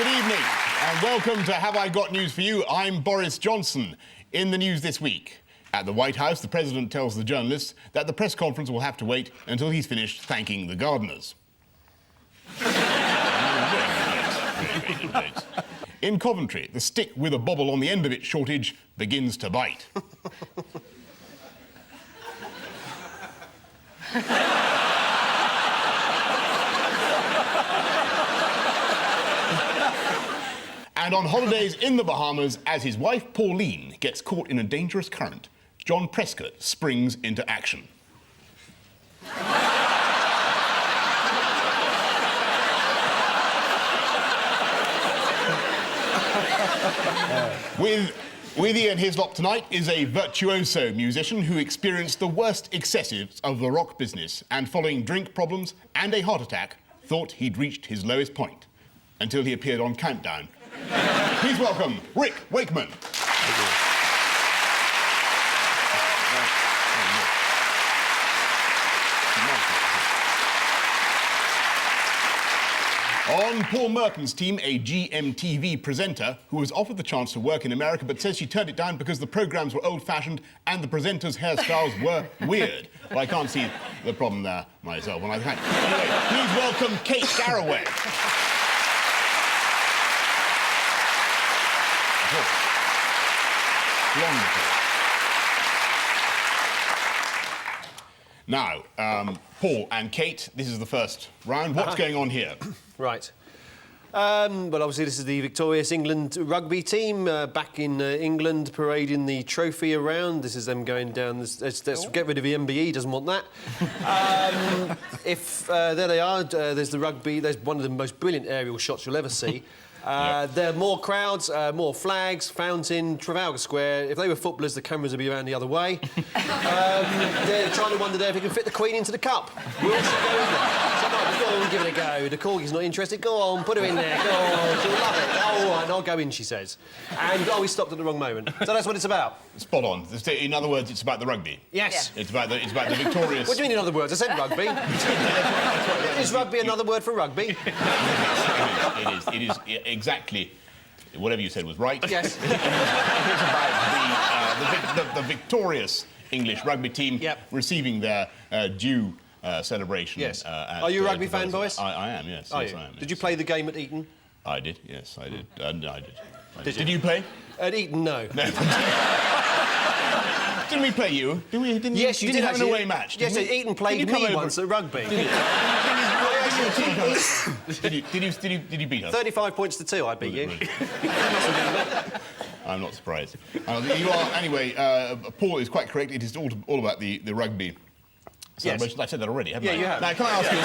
Good evening, and welcome to Have I Got News for You? I'm Boris Johnson. In the news this week, at the White House, the President tells the journalists that the press conference will have to wait until he's finished thanking the gardeners. In Coventry, the stick with a bobble on the end of it shortage begins to bite. And on holidays in the Bahamas, as his wife Pauline gets caught in a dangerous current, John Prescott springs into action. With Ian Hislop tonight is a virtuoso musician who experienced the worst excessives of the rock business and, following drink problems and a heart attack, thought he'd reached his lowest point until he appeared on Countdown. Please welcome Rick Wakeman. On Paul Merton's team, a GMTV presenter who was offered the chance to work in America but says she turned it down because the programmes were old-fashioned and the presenters' hairstyles were weird. Well, I can't see the problem there myself. When I can. Anyway, please welcome Kate Garraway. Now, Paul and Kate, this is the first round. What's going on here? Right. Well, obviously, this is the victorious England rugby team back in England parading the trophy around. This is them going down. Let's get rid of the MBE, doesn't want that. There they are, there's the rugby. There's one of the most brilliant aerial shots you'll ever see. There are more crowds, more flags, fountain, Trafalgar Square. If they were footballers, the cameras would be around the other way. They're trying to wonder there if he can fit the Queen into the cup. We'll also go in there. So, no, go on, give it a go. The corgi's not interested. Go on, put her in there. Go on, she'll love it. Oh, all right, I'll go in, she says. And, we stopped at the wrong moment. So that's what it's about. Spot on. In other words, it's about the rugby. Yes. It's about the victorious... What do you mean in other words? I said rugby. Is rugby another word for rugby? It is exactly... Whatever you said was right. Yes. It's about the victorious English rugby team receiving their due celebration. Yes. Are you a rugby fan, Boris? I am, yes. Are yes, you? I am. Did you play the game at Eton? I did, yes, I did. I did. Did you play? At Eton, no. Didn't we play you? Yes, you did have an away match. Yes, Eton played me once at rugby. Did you beat us? 35 points to 2, I beat you. I'm not surprised. You are, anyway, Paul is quite correct. It is all about the rugby celebration. Yes. I've said that already, haven't I? Yeah, you have. Now, can I ask you,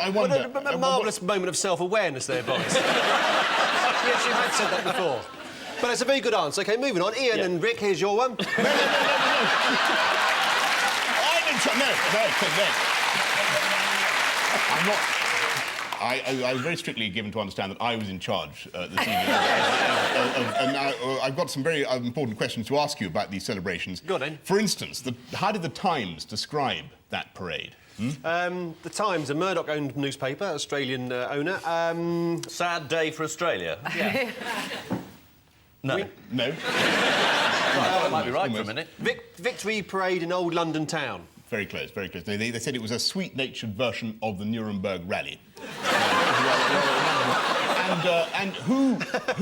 I wonder... A marvellous moment of self-awareness there, Boris. Yes, you had said that before. But it's a very good answer. OK, moving on. Ian and Rick, here's your one. I didn't... No. I'm not... I was very strictly given to understand that I was in charge this evening. And now I've got some very important questions to ask you about these celebrations. Go on, then. For instance, how did the Times describe that parade? The Times, a Murdoch-owned newspaper, Australian owner. Sad day for Australia. Yeah. No. No. Right, might be right for a minute. Victory parade in old London town. Very close, very close. They said it was a sweet-natured version of the Nuremberg rally. And who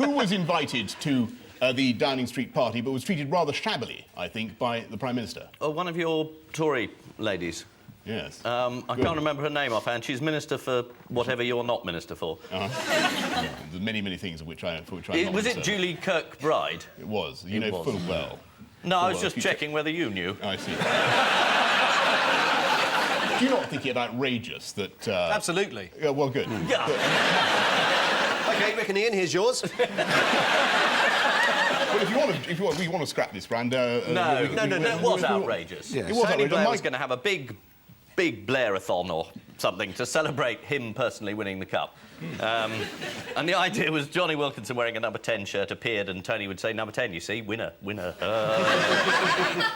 was invited to the Downing Street party but was treated rather shabbily, I think, by the Prime Minister? One of your Tory ladies. Yes. I can't remember her name offhand. She's Minister for whatever you're not Minister for. There's many things for which I'm not. Was it Julie Kirkbride? It was. You know full well. No, I was just checking whether you knew. I see. Do you not think it outrageous that... Absolutely. Yeah, well, good. Yeah. OK, Rick and Ian, here's yours. Well, if we want to scrap this, Brand... No, it was outrageous. Yes. It was Tony outrageous. Blair was going to have a big Blairathon or something to celebrate him personally winning the cup. And the idea was Johnny Wilkinson wearing a number 10 shirt appeared and Tony would say, number 10, you see, winner.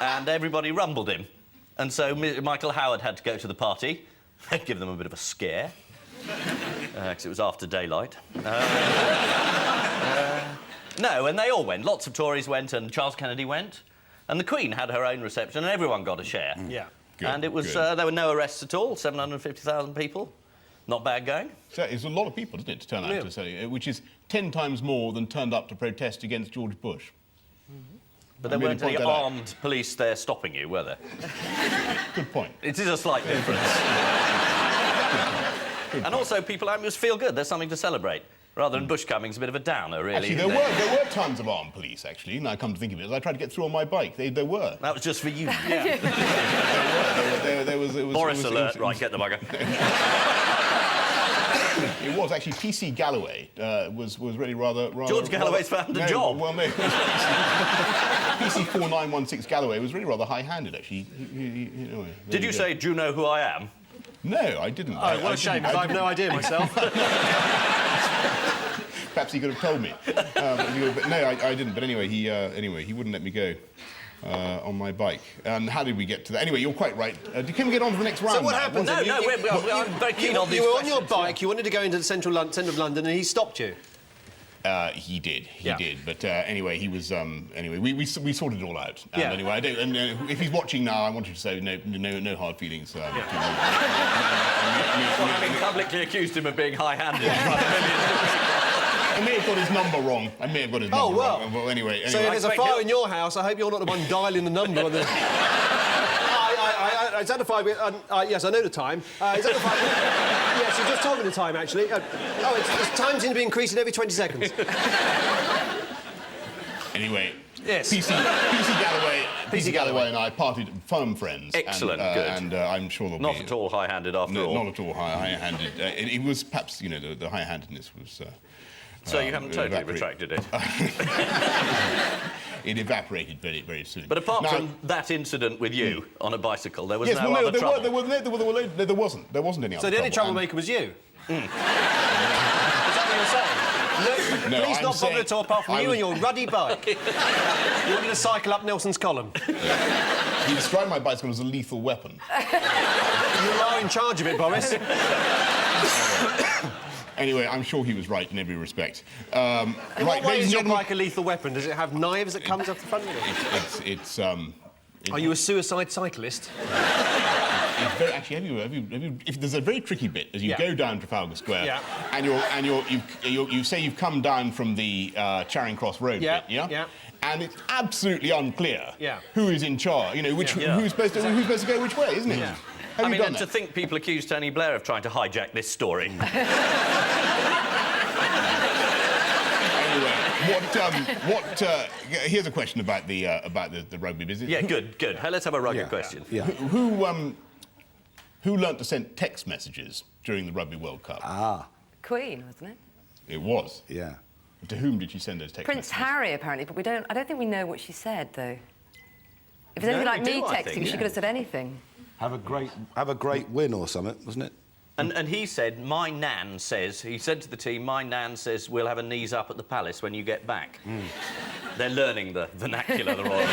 And everybody rumbled him. And so Michael Howard had to go to the party, give them a bit of a scare. because it was after daylight. No, and they all went. Lots of Tories went, and Charles Kennedy went. And the Queen had her own reception, and everyone got a share. Yeah. Good, and it was good. there were no arrests at all. 750,000 people. Not bad going. So it's a lot of people, isn't it, to turn out to say, which is 10 times more than turned up to protest against George Bush. But there weren't any armed police there stopping you, were there? Good point. It is a slight difference. And also, people just feel good. There's something to celebrate. Rather than Bush coming's a bit of a downer, really. Actually, there were tons of armed police, actually, now I come to think of it. As I tried to get through on my bike, there were. That was just for you. Yeah. there was... Boris alert. Right, get the bugger. It was actually PC Galloway was really rather... George Galloway's found a job. Well, no. PC 4916 Galloway was really rather high-handed, actually. Did you say, do you know who I am? No, I didn't. Oh, what a shame, because I have no idea myself. Perhaps he could have told me. But no, I didn't. But anyway, he wouldn't let me go on my bike. And how did we get to that? Anyway, you're quite right. Can we get on to the next round? So what now? happened? No, I'm very keen on these You were on your questions, bike, you wanted to go into the centre of London, and he stopped you. He did. Yeah. But anyway, he was. Anyway, we sorted it all out. And Yeah. anyway, I don't. And if he's watching now, I want you to say no hard feelings. Well, having publicly accused him of being high-handed in front of millions. I may have got his number wrong. Oh, well. Wrong. Well, anyway. So if there's a fire in your house, I hope you're not the one dialing the number on the... Is that the fire? Yes, I know the time. Is that the fire? Yes, you're just talking the time, actually. It's time seems to be increasing every 20 seconds. Anyway. Yes. PC Galloway and I parted firm friends. Excellent, and, good. And I'm sure there'll Not be... at all high-handed after all. Not at all high-handed. It was perhaps, the high-handedness was... So you haven't totally retracted it. It evaporated very, very soon. But apart from that incident with you on a bicycle, there was yes, no well, other trouble. There wasn't any other trouble. So the only troublemaker was you? Is that what you're saying? No, Please I'm not bother saying at all, apart from you and your ruddy bike. You wanted to cycle up Nelson's column. He described my bicycle as a lethal weapon. You are in charge of it, Boris. Anyway, I'm sure he was right in every respect. In what way is your bike a lethal weapon? Does it have knives that comes off the front of it? Are you a suicide cyclist? Actually, if there's a very tricky bit as you go down Trafalgar Square, and you say you've come down from the Charing Cross Road bit, and it's absolutely unclear who is in charge. Who's supposed to go which way, isn't it? Yeah. I mean, and to think people accused Tony Blair of trying to hijack this story. Here's a question about the rugby business. Yeah, good. Hey, let's have a rugby question. Yeah. Who learnt to send text messages during the Rugby World Cup? Queen, wasn't it? It was. Yeah. To whom did she send those text Prince messages? Harry, apparently, but I don't think we know what she said, though. If it's anything like me texting, she could have said anything. Have a great win or something, wasn't it? And he said, my nan says, he said to the team, my nan says we'll have a knees up at the palace when you get back. They're learning the vernacular, the royal.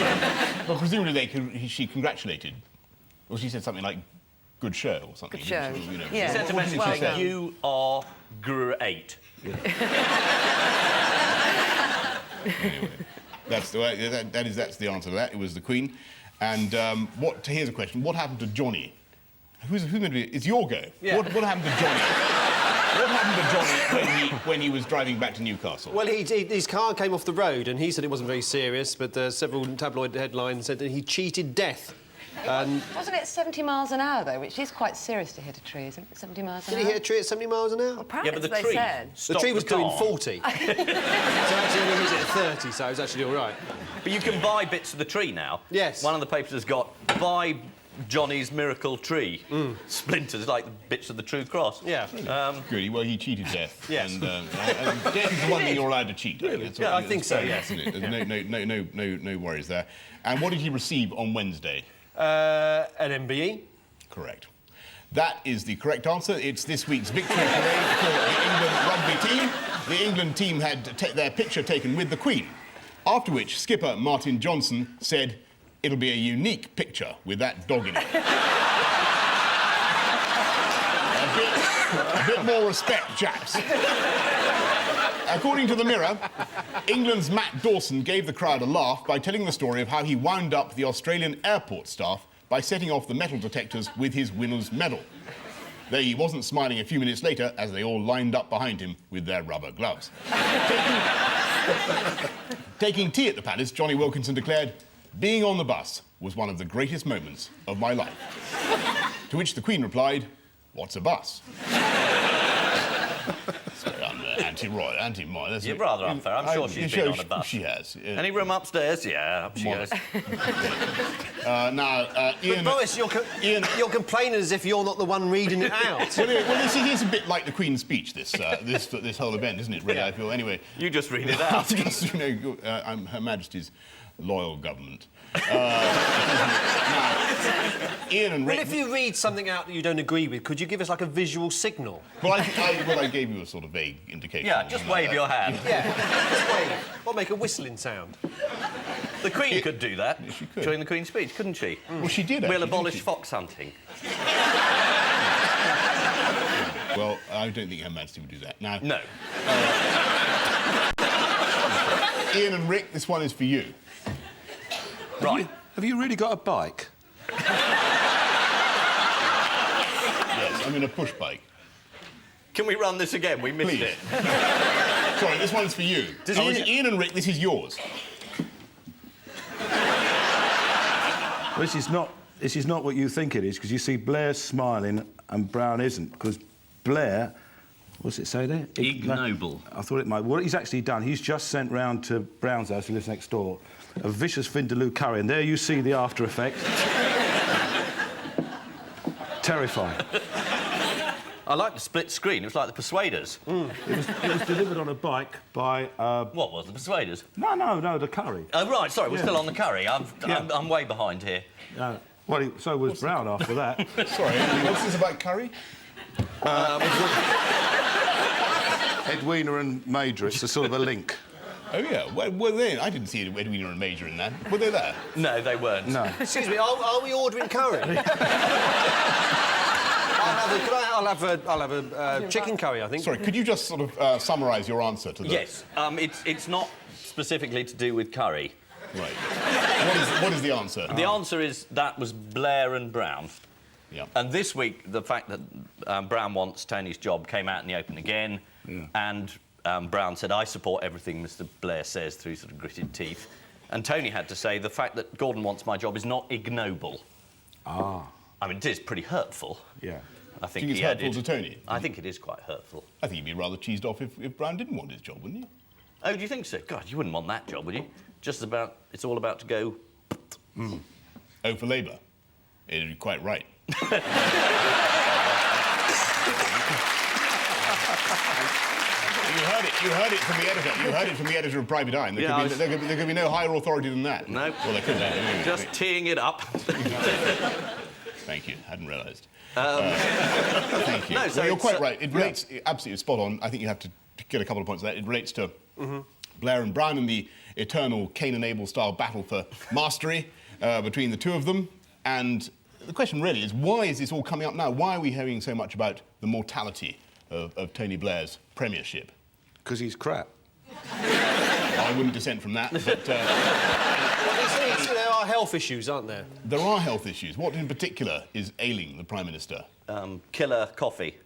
Well, presumably she congratulated, or she said something like, good show or something. Good show. She sent a message saying, you are great. Anyway, that's the answer to that. It was the Queen. And here's a question. What happened to Johnny? Who's going to be... It's your go. Yeah. What happened to Johnny? What happened to Johnny when he was driving back to Newcastle? Well, his car came off the road, and he said it wasn't very serious, but several tabloid headlines said that he cheated death. Wasn't it 70 miles an hour, though, which is quite serious to hit a tree, isn't it? 70 miles an hour? Did he hit a tree at 70 miles an hour? Apparently, but the that's what tree... they said. The tree was doing 40. So actually, he hit it at 30, so it was actually all right. But you can buy bits of the tree now. Yes. One of the papers has got, buy Johnny's miracle tree. Splinters, like bits of the True Cross. Yeah. Good. Well, he cheated death. Yes. And death is the one thing you're allowed to cheat. Really? Yeah, I think so, yes. There's no worries there. And what did he receive on Wednesday? An MBE. Correct. That is the correct answer. It's this week's victory parade for the England rugby team. The England team had their picture taken with the Queen, after which skipper Martin Johnson said, it'll be a unique picture with that dog in it. A bit more respect, chaps. According to the Mirror, England's Matt Dawson gave the crowd a laugh by telling the story of how he wound up the Australian airport staff by setting off the metal detectors with his winner's medal. Though he wasn't smiling a few minutes later as they all lined up behind him with their rubber gloves. Taking tea at the palace, Johnny Wilkinson declared, "Being on the bus was one of the greatest moments of my life." To which the Queen replied, "What's a bus?" Sorry, I'm anti-royal, anti-mine. You're rather unfair. I'm sure she's been on a bus. She has. Any room upstairs? Yeah, up she goes. Ian... But Boris, you're complaining as if you're not the one reading it out. Well, this is a bit like the Queen's speech, this whole event, isn't it, really, I feel? Anyway... You just read it out. Just, I'm Her Majesty's loyal government. Ian and Rick... Well, if you read something out that you don't agree with, could you give us, like, a visual signal? Well, I gave you a sort of vague indication. Yeah, just wave your hand. Yeah, just wave. Or make a whistling sound. The Queen could do that she could. during the Queen's speech, couldn't she? Well, she did, We'll actually, abolish didn't she? fox hunting. Well, I don't think Her Majesty would do that. Now... No. Ian and Rick, this one is for you. Right. Have you really got a bike? Yes, I'm in a push bike. Can we run this again? We missed Please. it. Sorry, this one's for you. Ian and Rick, this is yours. This is not what you think it is, because you see Blair's smiling and Brown isn't, because Blair... What's it say there? Ignoble. I thought it might... What he's actually done, he's just sent round to Brown's house, who lives next door, a vicious Vindaloo curry, and there you see the after effect. Terrifying. I like the split screen. It was like the Persuaders. It was delivered on a bike by... What was the Persuaders? No, the curry. Oh, right, sorry, we're Yeah. still on the curry. I'm way behind here. Well, so was Brown after that. Sorry, what's this about curry? Edwina and Major, it's a sort of a link. Oh, yeah. Well, then, I didn't see Edwina and Major in that. Were they there? No, they weren't. No. Excuse me, are we ordering curry? I'll have a chicken curry, I think. Sorry, could you just sort of summarise your answer to the... Yes, it's not specifically to do with curry. Right. What is the answer? The answer is that was Blair and Brown. Yeah. And this week, the fact that Brown wants Tony's job came out in the open again, and Brown said, "I support everything Mr. Blair says," through sort of gritted teeth. And Tony had to say, "The fact that Gordon wants my job is not ignoble." Ah. I mean, it is pretty hurtful. Yeah. I think Do you think he it's hurtful added. to Tony? I think it is quite hurtful. I think you'd be rather cheesed off if Brown didn't want his job, wouldn't you? Oh, do you think so? God, you wouldn't want that job, would you? It's all about to go... Oh, for Labour. It'd be quite right. You heard it from the editor. You heard it from the editor of Private Eye. And there could be no higher authority than that. No. Well, there could be. Just teeing it up. Thank you. Hadn't realised. Thank you. No, so well, you're quite it's, right. It relates absolutely spot on. I think you have to get a couple of points of that. It relates to Blair and Brown and the eternal Cain and Abel style battle for mastery between the two of them. And the question really is, why is this all coming up now? Why are we hearing so much about the mortality of Tony Blair's premiership? Because he's crap. I wouldn't dissent from that, but... There are health issues, aren't there? There are health issues. What in particular is ailing the Prime Minister? Killer coffee.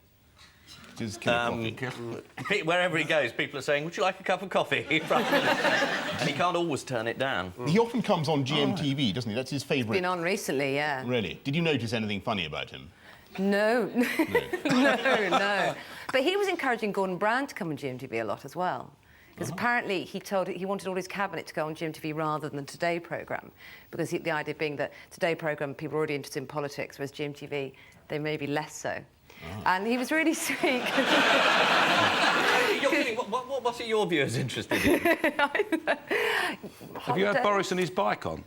It is killer coffee. Wherever he goes, people are saying, "Would you like a cup of coffee?" And he can't always turn it down. He often comes on GMTV, doesn't he? That's his favourite. Been on recently, yeah. Really? Did you notice anything funny about him? No. No. But he was encouraging Gordon Brown to come on GMTV a lot as well. Because apparently he wanted all his cabinet to go on GMTV rather than the Today programme. Because the idea being that Today programme, people are already interested in politics, whereas GMTV, they may be less so. And he was really sweet. You're kidding. What are your viewers interested in? Have you had Boris and his bike on?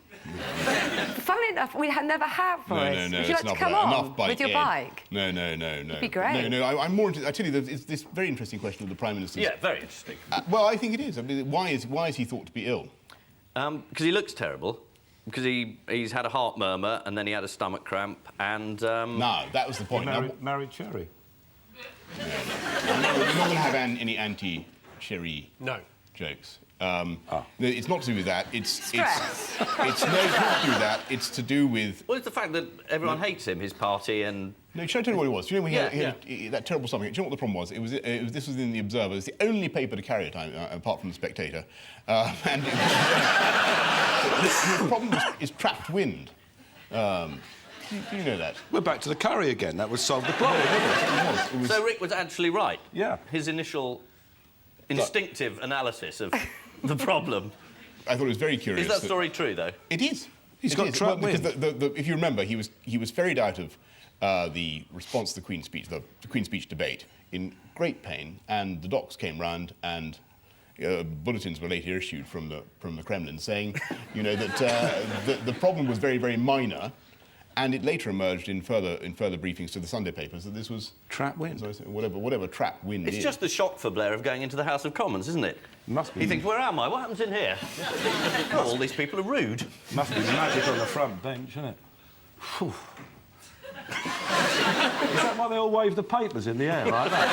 Funnily enough, we never have, Boris. No. Would you like to come on with your bike? No. It'd be great. No. I'm more interested. I tell you, it's this very interesting question of the Prime Minister's... Yeah, very interesting. Well, I think it is. I mean, why is he thought to be ill? Because he looks terrible. Because he's had a heart murmur and then he had a stomach cramp and... No, that was the point. Married Cherry. We're not going to have any anti-Cherie jokes. It's not to do with that. It's no, it's not to do with that. It's to do with... Well, it's the fact that everyone hates him, his party, and... No, should I tell you what it was? Do you know when he had that terrible something? Do you know what the problem was? This was in the Observer. It's the only paper to carry it, apart from the Spectator. And the problem is trapped wind. Do you know that? We're back to the curry again. That would solve the problem, wouldn't it? So Rick was actually right? Yeah. His initial instinctive analysis of the problem. I thought it was very curious. Is that story true, though? It is. He's got trapped wind. Because if you remember, he was ferried out of the response to the Queen's Speech, the Queen's Speech debate, in great pain, and the docs came round and bulletins were later issued from the Kremlin saying, you know, that the problem was very, very minor, and it later emerged in further briefings to the Sunday papers that this was trap wind. Whatever trap wind is. It's just the shock for Blair of going into the House of Commons, isn't it? Must be. He thinks, where am I? What happens in here? Oh, all these people are rude. Must be magic on the front bench, isn't it? Whew. Is that why they all wave the papers in the air like that?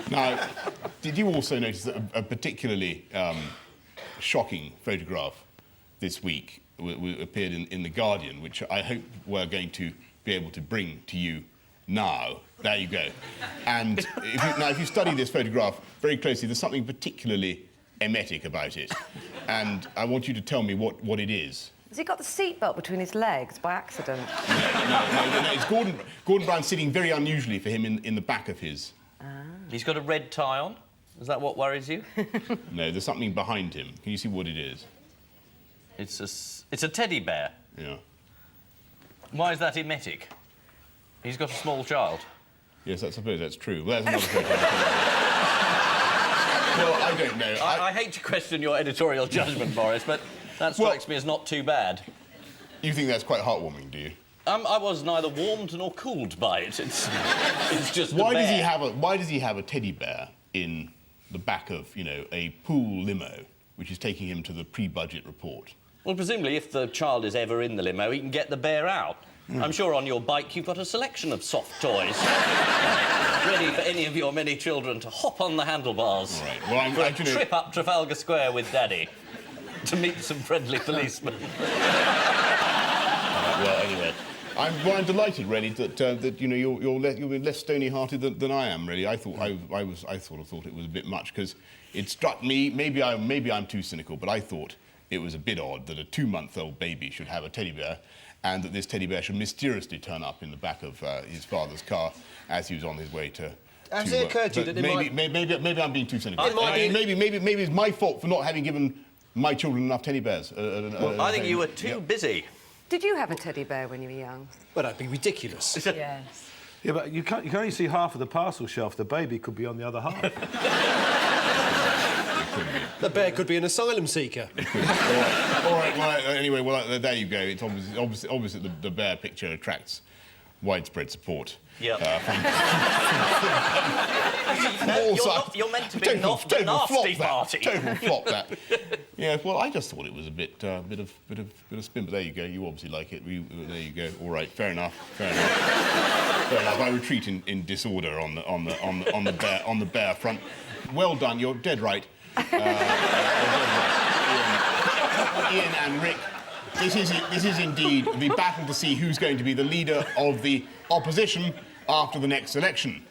Now, did you also notice that a particularly shocking photograph this week appeared in The Guardian, which I hope we're going to be able to bring to you now. There you go. And if you study this photograph very closely, there's something particularly emetic about it. And I want you to tell me what it is. Has he got the seatbelt between his legs by accident? No, it's Gordon Brown sitting very unusually for him in the back of his... He's got a red tie on. Is that what worries you? No, there's something behind him. Can you see what it is? It's a teddy bear. Yeah. Why is that emetic? He's got a small child. Yes, I suppose that's true. Well, there's another photograph. Well, I don't know. I hate to question your editorial judgment, Boris, but that strikes me as not too bad. You think that's quite heartwarming, do you? I was neither warmed nor cooled by it. It's just why a bear. Why does he have a teddy bear in the back of, you know, a pool limo, which is taking him to the pre-budget report? Well, presumably, if the child is ever in the limo, he can get the bear out. I'm sure on your bike you've got a selection of soft toys ready for any of your many children to hop on the handlebars. Right. Well, I'm for a actually... trip up Trafalgar Square with Daddy to meet some friendly policemen. Well, anyway, I'm delighted, really, that you know you're less stony-hearted than I am. Really, I sort of thought it was a bit much because it struck me. Maybe I'm too cynical, but I thought it was a bit odd that a 2-month-old baby should have a teddy bear, and that this teddy bear should mysteriously turn up in the back of his father's car as he was on his way to. Has it occurred to you that maybe I'm being too cynical. Maybe it's my fault for not having given my children enough teddy bears. I think you were too busy. Did you have a teddy bear when you were young? Well, that'd be ridiculous. Yes. Yeah, but you can only see half of the parcel shelf. The baby could be on the other half. The bear could be an asylum seeker. All right. Well, anyway, well, there you go. It's obvious that the bear picture attracts widespread support. Yeah. You're meant to be not a nasty party. Total flop, that. Yeah. Well, I just thought it was a bit of spin, but there you go. You obviously like it. There you go. All right. Fair enough. Fair enough. I retreat in disorder on the bear front. Well done. You're dead right. Ian and Rick, this is indeed the battle to see who's going to be the leader of the opposition after the next election.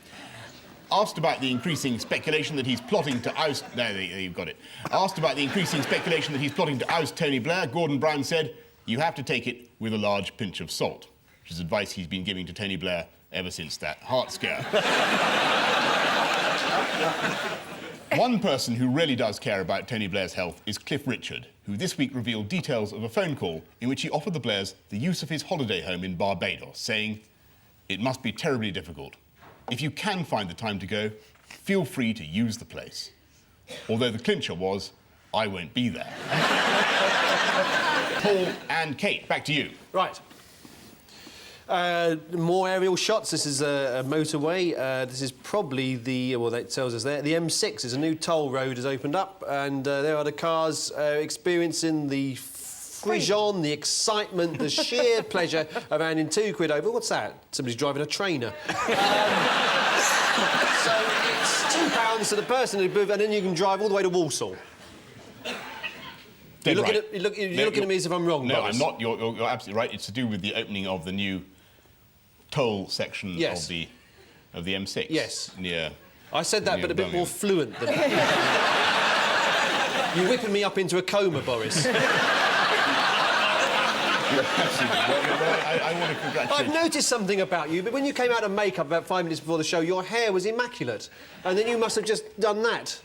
Asked about the increasing speculation that he's plotting to oust... There you've got it. Asked about the increasing speculation that he's plotting to oust Tony Blair, Gordon Brown said, you have to take it with a large pinch of salt, which is advice he's been giving to Tony Blair ever since that heart scare. One person who really does care about Tony Blair's health is Cliff Richard, who this week revealed details of a phone call in which he offered the Blairs the use of his holiday home in Barbados, saying, it must be terribly difficult. If you can find the time to go, feel free to use the place. Although the clincher was, I won't be there. Paul and Kate, back to you. Right. More aerial shots. This is a motorway. This is probably that tells us there. The M6 is a new toll road has opened up, and there are the cars experiencing the frisson, the excitement, the sheer pleasure of handing £2 over. What's that? Somebody's driving a trainer. So it's £2 to the person who moved, and then you can drive all the way to Walsall. You're looking at me as if I'm wrong, No, Boris. I'm not. You're absolutely right. It's to do with the opening of the new toll section Yes. of the M6. Yes. Yeah. I said that, but a bit Birmingham. more fluent than that. You're whipping me up into a coma, Boris. I want to congratulate I've noticed something about you, but when you came out of makeup about 5 minutes before the show, your hair was immaculate. And then you must have just done that.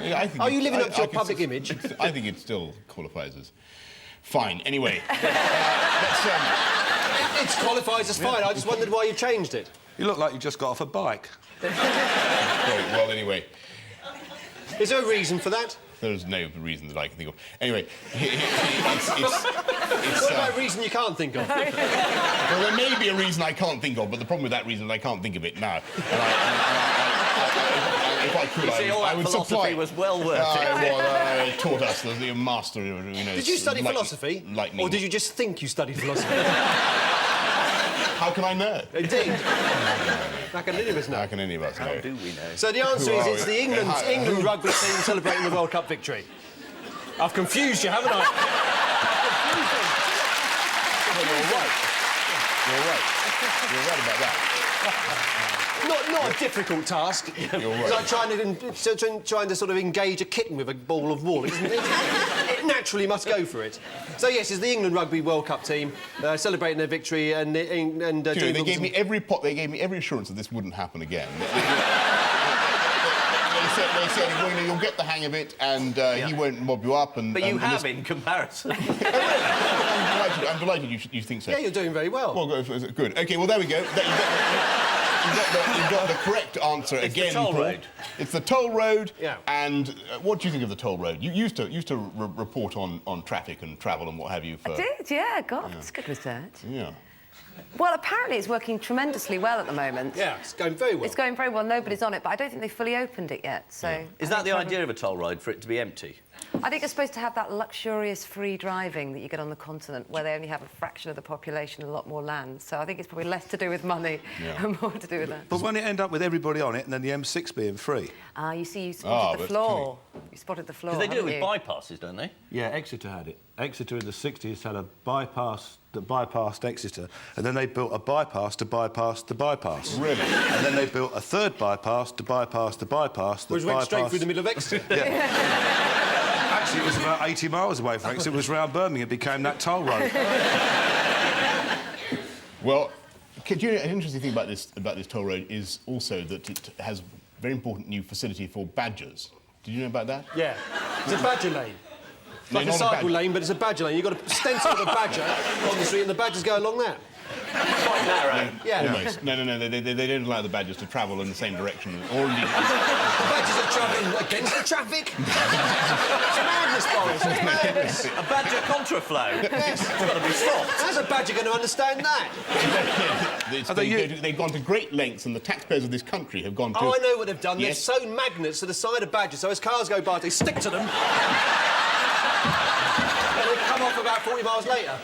Yeah, I think Are you it- living up to your can public s- image? I think it still qualifies as fine. Anyway, let's, It qualifies as fine. I just wondered why you changed it. You look like you just got off a bike. well, anyway, Is there a reason for that? there's no reason that I can think of. Anyway, What about a reason you can't think of? well, there may be a reason I can't think of, but the problem with that reason is I can't think of it now. If I could, You see, all I that would philosophy supply. was well worth it. Well, taught us the master, you know. Did you study philosophy? Lightning. Or did you just think you studied philosophy? How can I know? Indeed. How can any of us know? How can any of us know? How do we know? So the answer Who is are it's we? the England rugby team celebrating the World Cup victory. I've confused you, haven't I? Well, you're right. You're right. You're right about that. Not a difficult task. You're It's right. like trying to sort of engage a kitten with a ball of wool. It naturally must go for it. So yes, it's the England Rugby World Cup team celebrating their victory and You know, doing they gave me every assurance that this wouldn't happen again. They said well, you know, you'll get the hang of it, and he won't mob you up. And But you and have, this- in comparison. I'm delighted you think so. Yeah, you're doing very well. Well, good. OK, well, there we go. You've got the correct answer It's the again, toll Paul. road. It's the toll road. Yeah. And what do you think of the toll road? You used to report on traffic and travel and what have you for... I did, yeah. God, that's good research. Yeah. Well, apparently it's working tremendously well at the moment. Yeah, it's going very well. It's going very well. Nobody's on it, but I don't think they've fully opened it yet. So Is that the idea of a toll road, for it to be empty? I think it's supposed to have that luxurious free driving that you get on the continent, where they only have a fraction of the population, a lot more land. So I think it's probably less to do with money and more to do with that. But won't it end up with everybody on it and then the M6 being free? Ah, you see, you spotted the that's floor. You spotted the floor. Because they do it with haven't you? bypasses, don't they? Yeah, Exeter had it. Exeter in the 60s had a bypass that bypassed Exeter, and then they built a bypass to bypass the bypass. Really? And then they built a third bypass to bypass the bypass. Which went straight through the middle of Exeter. Actually, it was about 80 miles away from Exeter. It was round Birmingham. It became that toll road. Well, do you know, an interesting thing about this toll road is also that it has a very important new facility for badgers. Did you know about that? Yeah. It's a badger lane. It's No, like a not a cycle badger. lane, but it's a badger lane. You've got a stencil of a badger on the street and the badgers go along that. Quite narrow. Yeah. Almost. No, they don't allow the badgers to travel in the same direction. Or indeed... The badgers are travelling against the traffic. It's madness, Boris. It's madness. A badger contraflow. It's got to be stopped. How's a badger going to understand that? They've gone to great lengths, and the taxpayers of this country have gone to... Oh, I know what they've done. Yes. They've sewn magnets to the side of badgers, so as cars go by, they stick to them. And they come off about 40 miles later.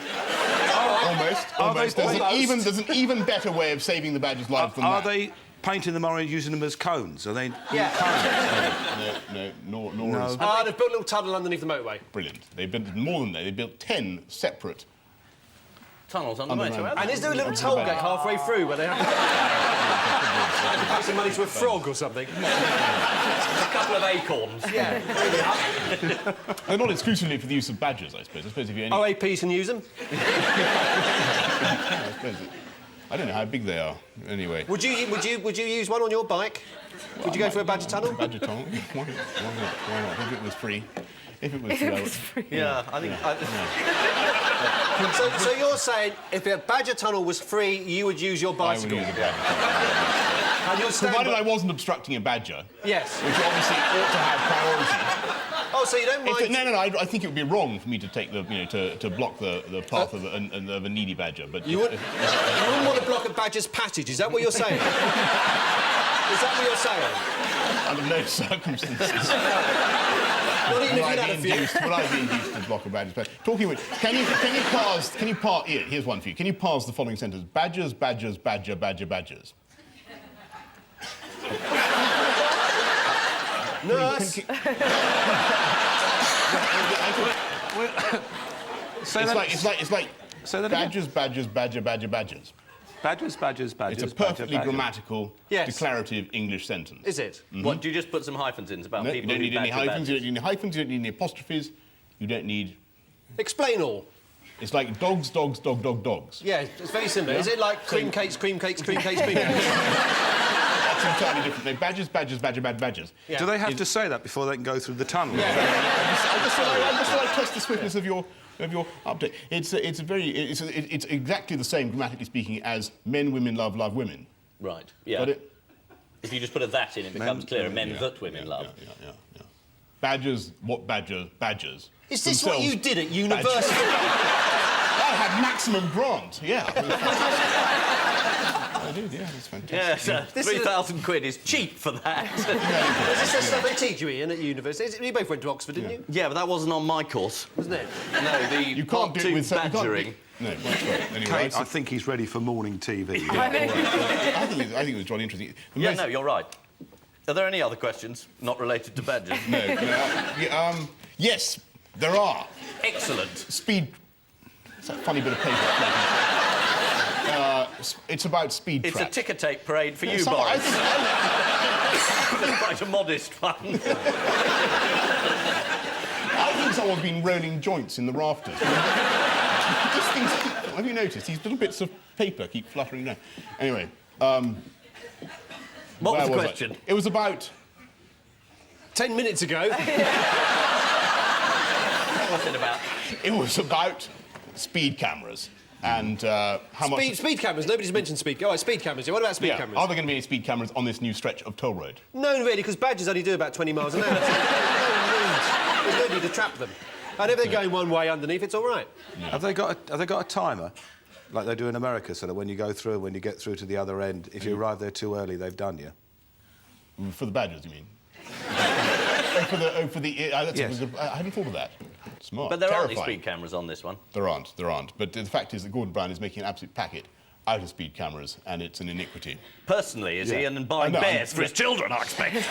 Almost. There's an even better way of saving the badgers' lives than Are that. they painting them orange using them as cones? Are they... Yeah. No, No. They've built a little tunnel underneath the motorway. Brilliant. They built more than that. They built 10 separate... Tunnels on the Underground. motorway. And is there a little toll gate halfway through where they have to pay some money to a frog or something? A couple of acorns. Yeah. They're not exclusively for the use of badgers, I suppose. I suppose if you only... OAPs can use them. I don't know how big they are. Anyway. Would you use one on your bike? Would you go for a badger tunnel? Badger tunnel? Why not? If it was free. If it was If free. it I was would- free. Yeah, I think... So you're saying if a badger tunnel was free, you would use your I would bicycle? use a badger tunnel. And you'll stand Provided by- I wasn't obstructing a badger, Yes. which obviously ought to have priority. Oh, so you don't mind... No, I think it would be wrong for me to take to block the path of a needy badger. But You wouldn't want to block a badger's passage, is that what you're saying? Is that what you're saying? under no circumstances. Not even if you'd had a few. Will I be induced to block a badger's badge? Talking of which, can you parse... Here, here's one for you. Can you parse the following sentence? Badgers, badgers, badger, badger, badgers. Nurse. It's like Say that again. badgers, badgers, badger, badger, badgers. Badgers, badgers, badgers. It's a perfectly badger. grammatical, Yes. declarative English sentence. Is it? What, do you just put some hyphens in? It's about No, you people don't who need any badger hyphens, you badgers. don't need any hyphens, you don't need any apostrophes, you don't need... Explain all. It's like dogs, dogs, dog, dog, dogs. Yeah, it's very similar. Is it like cream cakes, cream cakes, cream cakes, cream cakes? That's entirely different. No, badgers, badgers, badger, badger, badgers. Yeah. Do they have to say that before they can go through the tunnel? I just thought I'd test the swiftness of your update. It's exactly the same, grammatically speaking, as men, women, love, love, women. Right, yeah. Got it? If you just put a that in, it becomes clearer. Men that women love. Yeah. Badgers, what badgers? Badgers. Is this what you did at university? I had maximum grant, yeah. I did, yeah, that's fantastic. Yes, 3,000 quid is cheap for that. Is this the stuff they teach you, Ian, at university? You both went to Oxford, didn't you? Yeah, but that wasn't on my course. Wasn't it? No, the You can't part do it two with... you can't do- badgering. No, that's right. Anyway, Kate, I think he's ready for morning TV. I think it was jolly interesting. The Yeah, most- no, you're right. Are there any other questions not related to badgers? Yes, there are. Excellent. Speed... It's that funny bit of paper. It's about speed It's trap. a ticker tape parade for you, Someone- I Boris. think- It's quite a modest one. I think someone's been rolling joints in the rafters. These things keep, have you noticed? These little bits of paper keep fluttering down. Anyway, What was where the was I? question? It was about... 10 minutes ago. What was it about? It was about speed cameras and how much... Speed cameras. Nobody's mentioned speed. Oh, speed cameras. Yeah, what about speed Yeah. cameras? Are there going to be any speed cameras on this new stretch of toll road? No, really, because badgers only do about 20 miles an hour. There's no need to trap them. And if they're going one way underneath, it's all right. Yeah. Have they got a timer, like they do in America, so that when you go through, when you get through to the other end, if you arrive there too early, they've done you? For the badgers, you mean? Yes. I hadn't thought of that. Smart. But there aren't any Terrifying. speed cameras on this one. There aren't. But the fact is that Gordon Brown is making an absolute packet out of speed cameras, and it's an iniquity. Personally, is he? Yeah. And buying No, bears for his children, I expect. Let's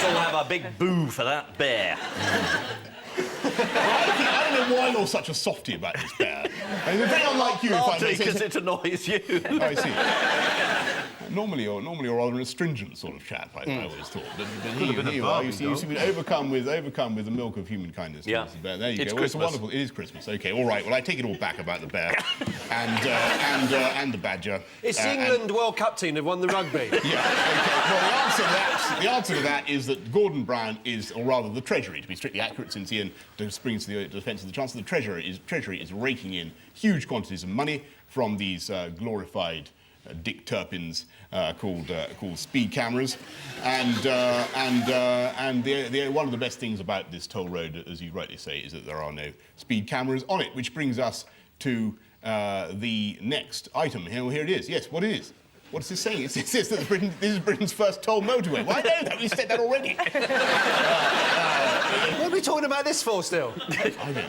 all have a big boo for that bear. I don't know why you're such a softie about this bear. I mean, it's very unlike you. Because it annoys you. Oh, I see. Normally you're rather an astringent sort of chap, I always thought. But here you are. You seem to be overcome with the milk of human kindness. Yeah. Mr. Bear. There you It's go. Well, it's Christmas. wonderful. It is Christmas. OK, all right. Well, I take it all back about the bear and the badger. It's the England World Cup team that won the rugby. Yeah. Okay. Well, the answer to that is that Gordon Brown is, or rather the Treasury, to be strictly accurate, since Ian springs to the defence of the Chancellor, the Treasury is raking in huge quantities of money from these glorified Dick Turpins called speed cameras, and one of the best things about this toll road, as you rightly say, is that there are no speed cameras on it, which brings us to the next item. Here it is. Yes, what it is? What is this saying? It says that this is Britain's first toll motorway. Well, I know that. We said that already. What are we talking about this for still?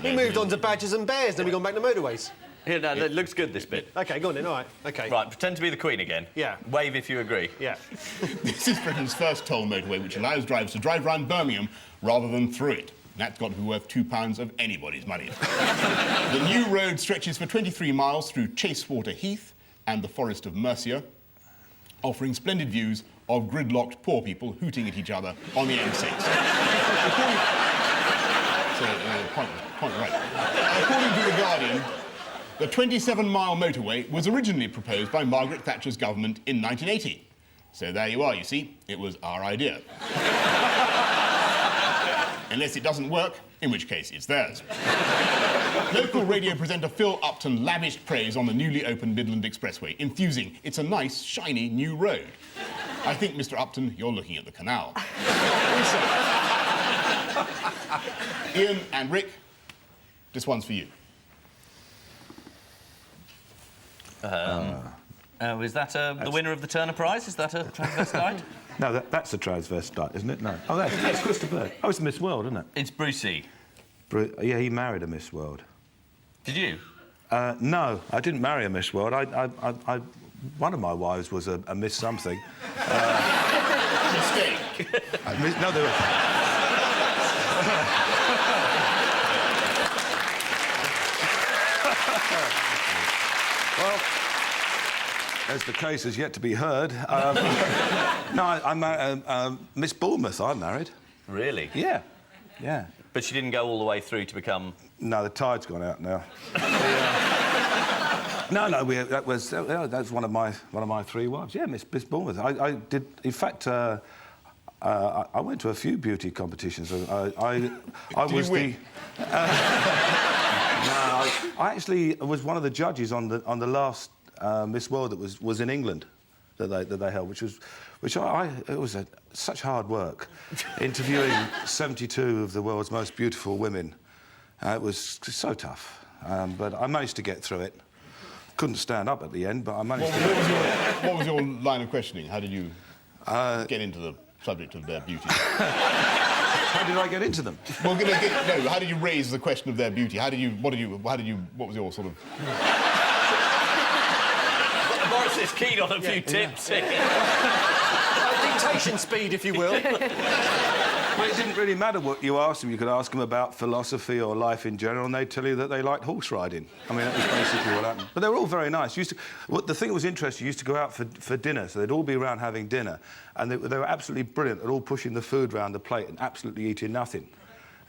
We moved on to badgers and bears, then we've gone back to motorways. Here, no, it looks good, this bit. OK, go on then, all right. OK. Right, pretend to be the Queen again. Yeah. Wave if you agree. Yeah. This is Britain's first toll motorway, which allows drivers to drive around Birmingham rather than through it. That's got to be worth £2 of anybody's money. The new road stretches for 23 miles through Chasewater Heath and the Forest of Mercia, offering splendid views of gridlocked poor people hooting at each other on the M6. Point right. According to The Guardian, the 27-mile motorway was originally proposed by Margaret Thatcher's government in 1980. So there you are, you see. It was our idea. Unless it doesn't work, in which case it's theirs. Local radio presenter Phil Upton lavished praise on the newly opened Midland Expressway, enthusing, "It's a nice, shiny new road." I think, Mr. Upton, you're looking at the canal. Also, Ian and Rick, this one's for you. Is that the winner of the Turner Prize? Is that a transvestite? No, that's a transvestite, isn't it? No. Oh, that's Krista Berg. Oh, it's Miss World, isn't it? It's Brucey. Yeah, he married a Miss World. Did you? No, I didn't marry a Miss World. One of my wives was a Miss something. Mistake. No, there were... Well, as the case has yet to be heard, no, I married Miss Bournemouth. I married. Really? Yeah, yeah. But she didn't go all the way through to become... No, the tide's gone out now. No, that was one of my three wives. Yeah, Miss Bournemouth. I did. In fact, I went to a few beauty competitions. I was win? No, I actually was one of the judges on the last Miss World that was in England that they held, which it was such hard work interviewing 72 of the world's most beautiful women. It was so tough, but I managed to get through it. Couldn't stand up at the end, but I managed to... What was your line of questioning? How did you get into the subject of their beauty? How did I get into them? Well, how did you raise the question of their beauty? What was your sort of... Boris is keen on a few tips here. Dictation speed, if you will. Well, it didn't really matter what you asked them. You could ask them about philosophy or life in general, and they'd tell you that they liked horse riding. I mean, that was basically what happened. But they were all very nice. The thing that was interesting, you used to go out for dinner, so they'd all be around having dinner, and they were absolutely brilliant at all pushing the food around the plate and absolutely eating nothing.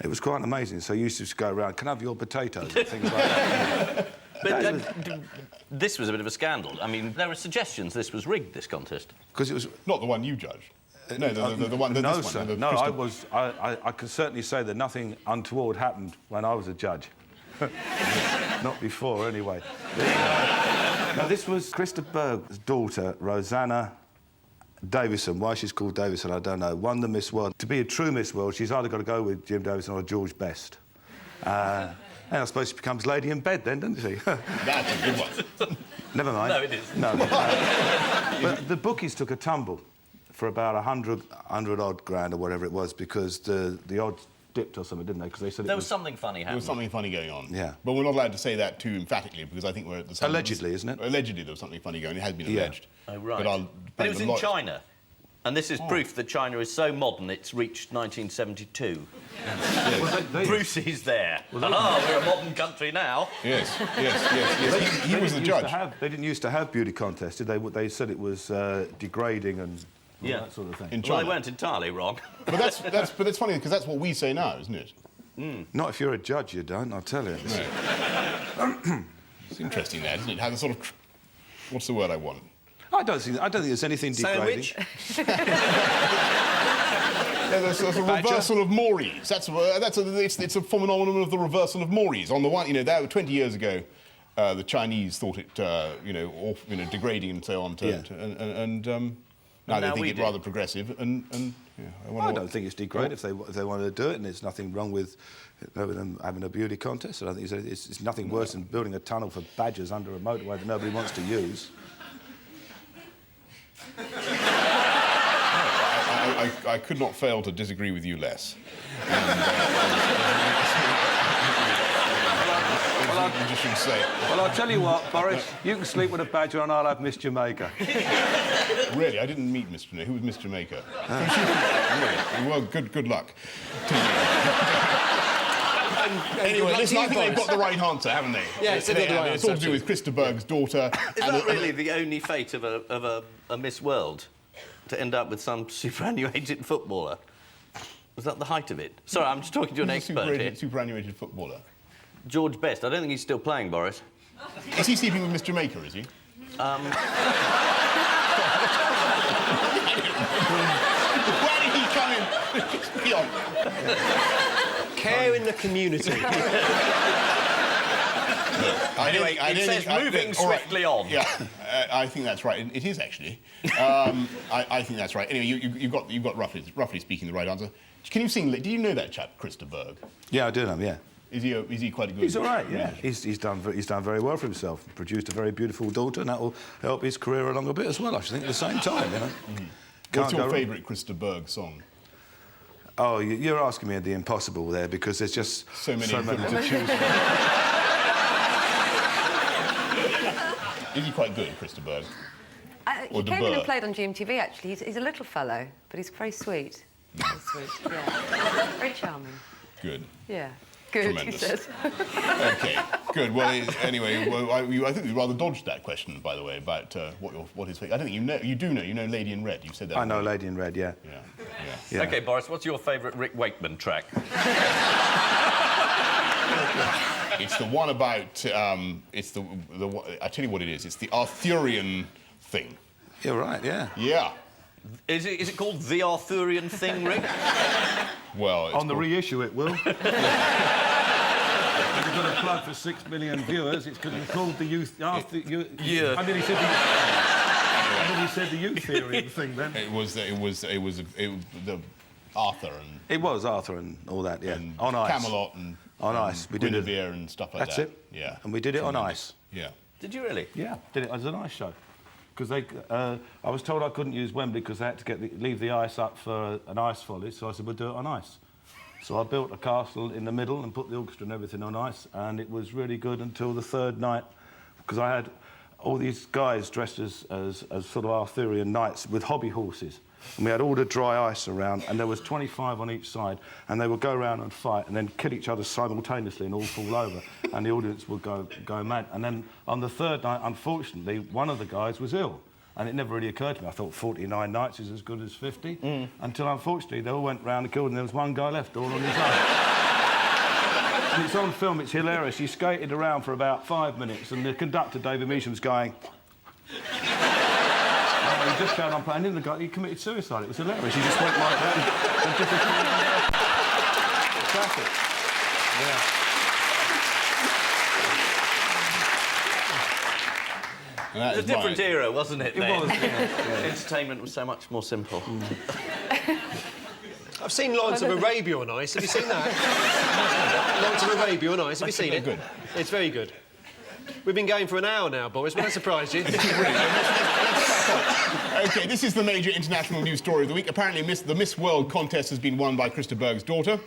It was quite amazing. So you used to just go around, can I have your potatoes, and things like that. But this was a bit of a scandal. I mean, there were suggestions this was rigged, this contest. Because it was... Not the one you judged. No, the one... No, this sir. One, No, I can certainly say that nothing untoward happened when I was a judge. Not before, anyway. Now, this was Krista Berg's daughter, Rosanna Davison. Why she's called Davison, I don't know. Won the Miss World. To be a true Miss World, she's either got to go with Jim Davison or George Best. And I suppose she becomes lady in bed then, doesn't she? That's a good one. Never mind. No, it is. No. But the bookies took a tumble for about 100 odd grand or whatever it was, because the odds dipped or something, didn't they? Because they said there was something funny happening. There was something funny going on. Yeah. But we're not allowed to say that too emphatically, because I think we're at the same... Allegedly, isn't it? Allegedly there was something funny going on. It has been alleged. Oh, right. But it was in China. And this is proof that China is so modern it's reached 1972. Well, Brucey's there. We're a modern country now. Yes. He was the judge. They didn't used to have beauty contests, did they? They said it was degrading and all that sort of thing. In Well, China. they weren't entirely wrong. But that's funny, because that's what we say now, isn't it? Not if you're a judge, you don't, I'll tell you. No. It's interesting, that, isn't it? How the sort of... What's the word I want? I don't think there's anything degrading. Sandwich? There's a reversal of mores. It's a phenomenon of the reversal of mores. On the one, that 20 years ago, the Chinese thought it, degrading and so on. Now they think it's rather progressive. I don't think it's degrading if they wanted to do it, and there's nothing wrong with them having a beauty contest. I don't think it's nothing worse than building a tunnel for badgers under a motorway that nobody wants to use. I could not fail to disagree with you less. Well, I'll tell you what, Boris, you can sleep with a badger and I'll have Miss Jamaica. Really? I didn't meet Miss Jamaica. Who was Miss Jamaica? Really? Well, good luck to you. Anyway, listen, I think they've got the right answer, haven't they? Yeah, it's all to do with Krista Berg's daughter. Is that really the only fate of a Miss World? To end up with some superannuated footballer? Was that the height of it? Sorry, I'm just talking to an expert here. Superannuated footballer. George Best. I don't think he's still playing, Boris. Is he sleeping with Miss Jamaica, is he? Where did he come in? Be on. Care in the community. Anyway, it says moving swiftly on. Yeah, I think that's right. It is, actually. I think that's right. Anyway, you've got roughly speaking, the right answer. Can you sing... Do you know that chap, Krista Berg? Yeah, I do know him, yeah. Is he quite a good? He's all right, yeah. He's done very well for himself. Produced a very beautiful daughter, and that will help his career along a bit as well, I should think, at the same time, you know. What's your favourite Christa Berg song? Oh, you're asking me the impossible there, because there's just so many to choose from. Is he quite good, Christa Berg? He came in and played on GMTV, actually. He's a little fellow, but he's very sweet. Very sweet, yeah. Very charming. Good. Yeah. Good, Tremendous. he said. OK, good. Well, anyway, I think you rather dodged that question, by the way, about what his... I don't think you know. You do know. You know Lady in Red. You've said that. I know Lady in Red, yeah. Yeah. OK, Boris, what's your favourite Rick Wakeman track? It's the one about... it's I tell you what it is. It's the Arthurian thing. You're right, yeah. Yeah. Is it called The Arthurian Thing, Rick? Well, it's on the reissue, it will. We've got a plug for 6 million viewers. It's called the Youth... Yeah. I mean, he said the Youth Theory thing then. It was the Arthur and... It was Arthur and all that, yeah. And on ice. Camelot and... On ice. We did it. Guinevere and stuff like That's that. it. Yeah. And we did it on ice. Yeah. Did you really? Yeah, did it as an ice show. Because I was told I couldn't use Wembley because they had to leave the ice up for an ice folly, so I said, we'll do it on ice. So I built a castle in the middle and put the orchestra and everything on ice, and it was really good until the third night, because I had all these guys dressed as sort of Arthurian knights with hobby horses. And we had all the dry ice around, and there was 25 on each side, and they would go around and fight and then kill each other simultaneously and all fall over, and the audience would go mad. And then on the third night, unfortunately, one of the guys was ill, and it never really occurred to me. I thought 49 nights is as good as 50, until unfortunately they all went round and killed, and there was one guy left all on his own. And it's on film, it's hilarious. He skated around for about 5 minutes, and the conductor, David Measham's going... He just carried on playing, and the guy, he committed suicide. It was hilarious. He just went like that and disappeared. Classic. Yeah. It was a different era, wasn't it, then? It was, yeah. Entertainment was so much more simple. I've seen Lawrence of Arabia on ice. Have you seen that? Lawrence of Arabia on ice. Have you seen it? Good. It's very good. We've been going for an hour now, Boris. Will that surprise you? OK, this is the major international news story of the week. Apparently, the Miss World contest has been won by Christa Berg's daughter.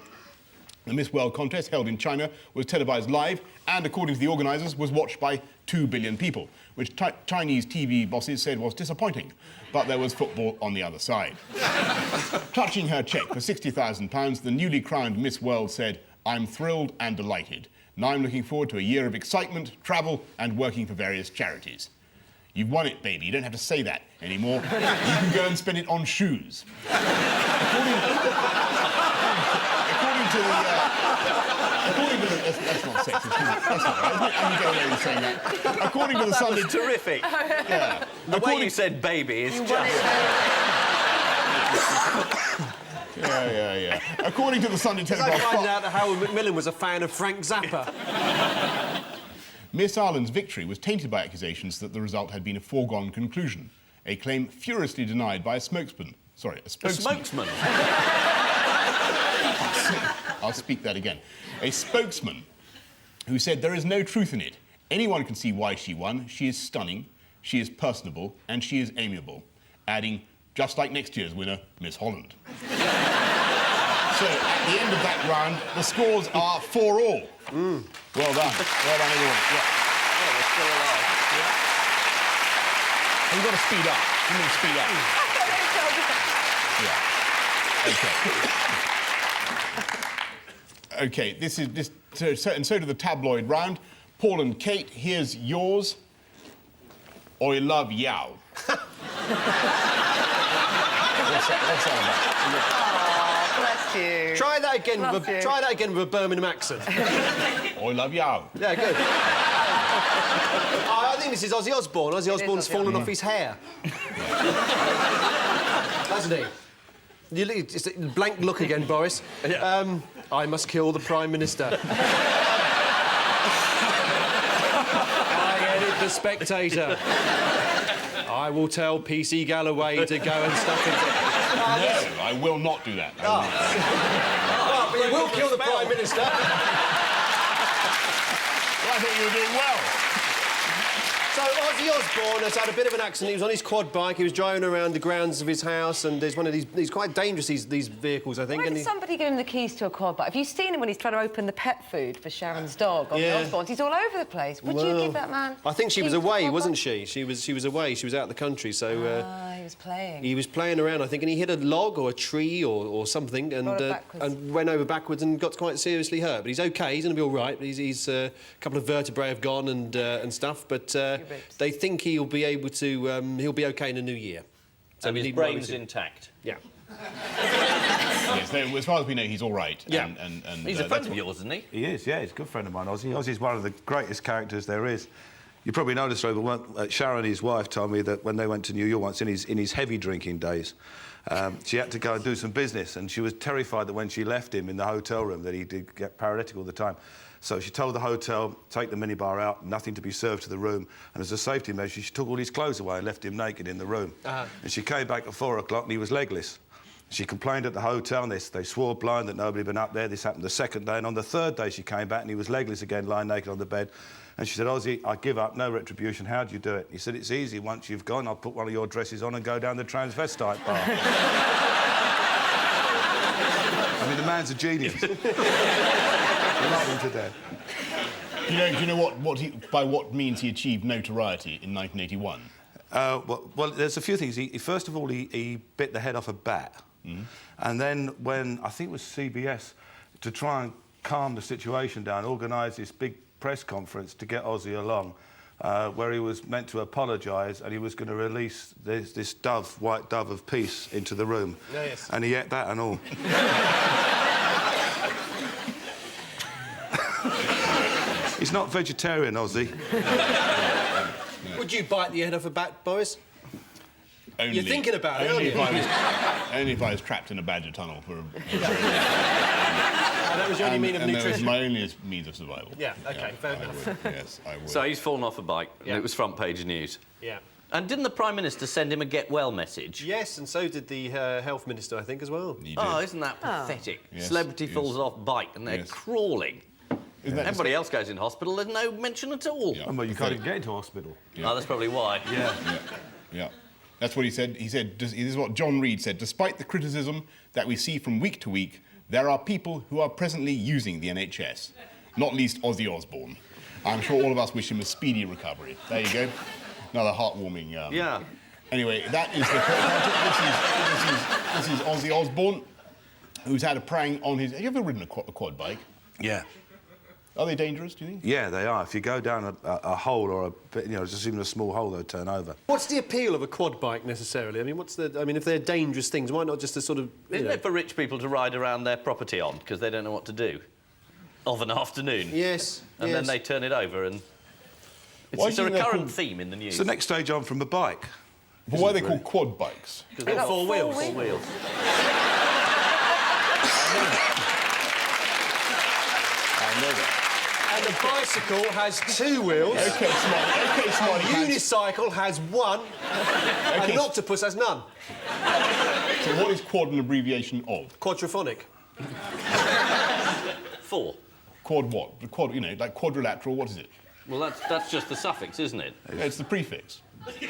The Miss World contest, held in China, was televised live and, according to the organisers, was watched by 2 billion people, which Chinese TV bosses said was disappointing. But there was football on the other side. Touching her cheque for £60,000, the newly crowned Miss World said, "I'm thrilled and delighted. Now I'm looking forward to a year of excitement, travel and working for various charities." You've won it, baby. You don't have to say that anymore. You can go and spend it on shoes. According to the... That's not sexist, is it? That's not right. I'm going over saying that. According to the Sunday... That was terrific. Yeah. The way you said baby is just... Yeah. According to the Sunday It's like Telegraph... finding out that Howard Macmillan was a fan of Frank Zappa. Miss Ireland's victory was tainted by accusations that the result had been a foregone conclusion, a claim furiously denied by a spokesman. Sorry, a spokesman. A spokesman? I'll speak that again. A spokesman who said there is no truth in it. Anyone can see why she won. She is stunning, she is personable, and she is amiable. Adding, just like next year's winner, Miss Holland. So, at the end of that round, the scores are 4-all. Well done. Well done, everyone. Yeah. Oh, we're still alive. You've got to speed up. You need to speed up. Yeah. OK, so to the tabloid round. Paul and Kate, here's yours. I love yow. What's that about? Bless you. Try that again with a Birmingham accent. I love yow. Yeah, good. I think this is Ozzy Osbourne. Ozzy Osbourne's fallen off his hair. Hasn't he? It's a blank look again, Boris. I must kill the Prime Minister. I edit The Spectator. I will tell PC Galloway to go and stuff it. No, I will not do that. But you will kill the Prime Minister. I thought you were doing well. So Ozzy Osbourne has had a bit of an accident. He was on his quad bike. He was driving around the grounds of his house, and there's one of these quite dangerous, these vehicles, I think. Why did somebody give him the keys to a quad bike? Have you seen him when he's trying to open the pet food for Sharon's dog on the Osbournes? He's all over the place. Would you give that man... I think she was keys to a away, quad wasn't bike? she? She was away. She was out of the country, so... he was playing. He was playing around, I think, and he hit a log or a tree or something and went over backwards and got quite seriously hurt. But he's OK, he's going to be all right. He's a couple of vertebrae have gone and stuff, but they think he'll be able to... he'll be OK in the new year. So his brain's intact? Yeah. Yes, as far as we know, he's all right. Yeah. And he's a friend of yours, isn't he? He is, yeah. He's a good friend of mine, Ozzy. Ozzy's one of the greatest characters there is. You probably noticed, though, but Sharon, his wife, told me that when they went to New York once in his heavy drinking days, she had to go and do some business, and she was terrified that when she left him in the hotel room that he did get paralytic all the time. So she told the hotel, take the minibar out, nothing to be served to the room, and as a safety measure, she took all his clothes away and left him naked in the room. And she came back at 4 o'clock and he was legless. She complained at the hotel and they swore blind that nobody had been up there. This happened the second day, and on the third day she came back and he was legless again, lying naked on the bed. And she said, Ozzy, I give up, no retribution. How do you do it? He said, it's easy. Once you've gone, I'll put one of your dresses on and go down the transvestite bar. I mean, the man's a genius. I love him to death. Do you know by what means he achieved notoriety in 1981? Well, there's a few things. First of all, he bit the head off a bat. And then when, I think it was CBS, to try and calm the situation down, organised this big press conference to get Ozzy along, where he was meant to apologise and he was going to release this dove, white dove of peace into the room. Oh, yes. And he ate that and all. He's not vegetarian, Ozzy. Would you bite the head off a bat, Boris? Only, You're thinking about it, aren't you? Only if I was trapped in a badger tunnel for a That was your only means of and that was nutrition. my only means of survival. Yeah, OK, fair enough. Yes, I would. So he's fallen off a bike, and Yeah. it was front page news. Yeah. And didn't the Prime Minister send him a get well message? Yes, and so did the Health Minister, I think, as well. He did. Oh, isn't that pathetic? Yes, Celebrity yes. falls off bike and they're Yes. crawling. Isn't that Everybody else goes in hospital, there's no mention at all. Yeah. Well, you can't even get into hospital. Oh, that's probably why. Yeah. Yeah. That's what he said. He said, this is what John Reed said, despite the criticism that we see from week to week, there are people who are presently using the NHS, not least Ozzy Osbourne. I'm sure all of us wish him a speedy recovery. There you go. Another heartwarming... Yeah. Anyway, that is the... This is Ozzy Osbourne, who's had a prang on his... Have you ever ridden a quad bike? Yeah. Are they dangerous, do you think? Yeah, they are. If you go down a hole or a bit, just even a small hole, they'll turn over. What's the appeal of a quad bike, necessarily? I mean, if they're dangerous things, why not just a sort of... Isn't it for rich people to ride around their property on because they don't know what to do of an afternoon? Yes, And then they turn it over and... It's a recurrent theme in the news. It's the next stage on from a bike. But why are they called quad bikes? Because they've got four wheels. wheels. Four wheels. I know that. And the bicycle has 2 wheels. OK, smart. A unicycle has 1. And an octopus has none. So what is quad an abbreviation of? Quadraphonic. 4. Quad what? Quad, like quadrilateral, what is it? Well, that's just the suffix, isn't it? It's the prefix. The suffix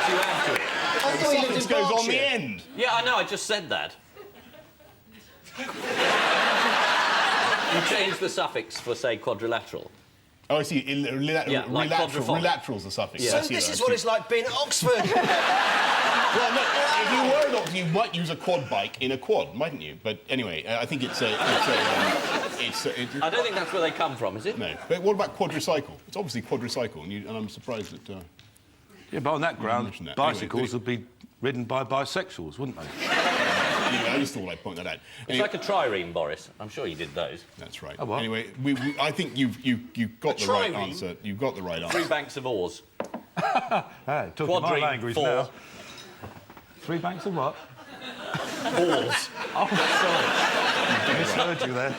you add to it. I thought you lived It in goes on Berkshire. the end. Yeah, I know, I just said that. You change the suffix for, say, quadrilateral. Oh, I see. Yeah, like quadriphonic. Relateral's the suffix. Yeah. So I see this that, is I what see. it's like being at Oxford. Well, no, if you were an Oxford, you might use a quad bike in a quad, mightn't you? But anyway, I think it's I don't think that's where they come from, is it? no. But what about quadricycle? It's obviously quadricycle, and I'm surprised that... Yeah, but on that ground, mention that. bicycles Anyway, would be ridden by bisexuals, wouldn't they? anyway, I just thought I'd point that out. It's Anyway, like a trireme, Boris. I'm sure you did those. that's right. Oh, what? Anyway, I think you've got the right trireme? answer. You've got the right 3 answer. banks of oars. Hey, talking my Quadrine, language 4. now. 3 banks of what? Oars. Oh, sorry. I misheard you there.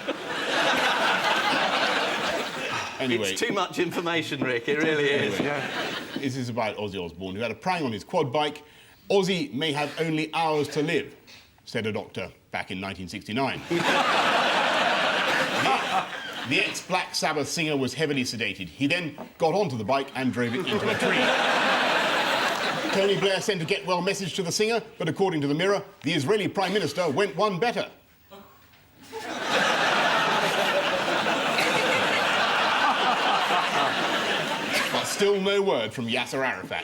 Anyway, It's too much information, Rick. It really is. anyway, Yeah. this is about Ozzy Osbourne, who had a prang on his quad bike. Ozzy may have only hours to live, said a doctor back in 1969. The ex-Black Sabbath singer was heavily sedated. He then got onto the bike and drove it into a tree. Tony Blair sent a get-well message to the singer, but according to the Mirror, the Israeli Prime Minister went one better. But still no word from Yasser Arafat.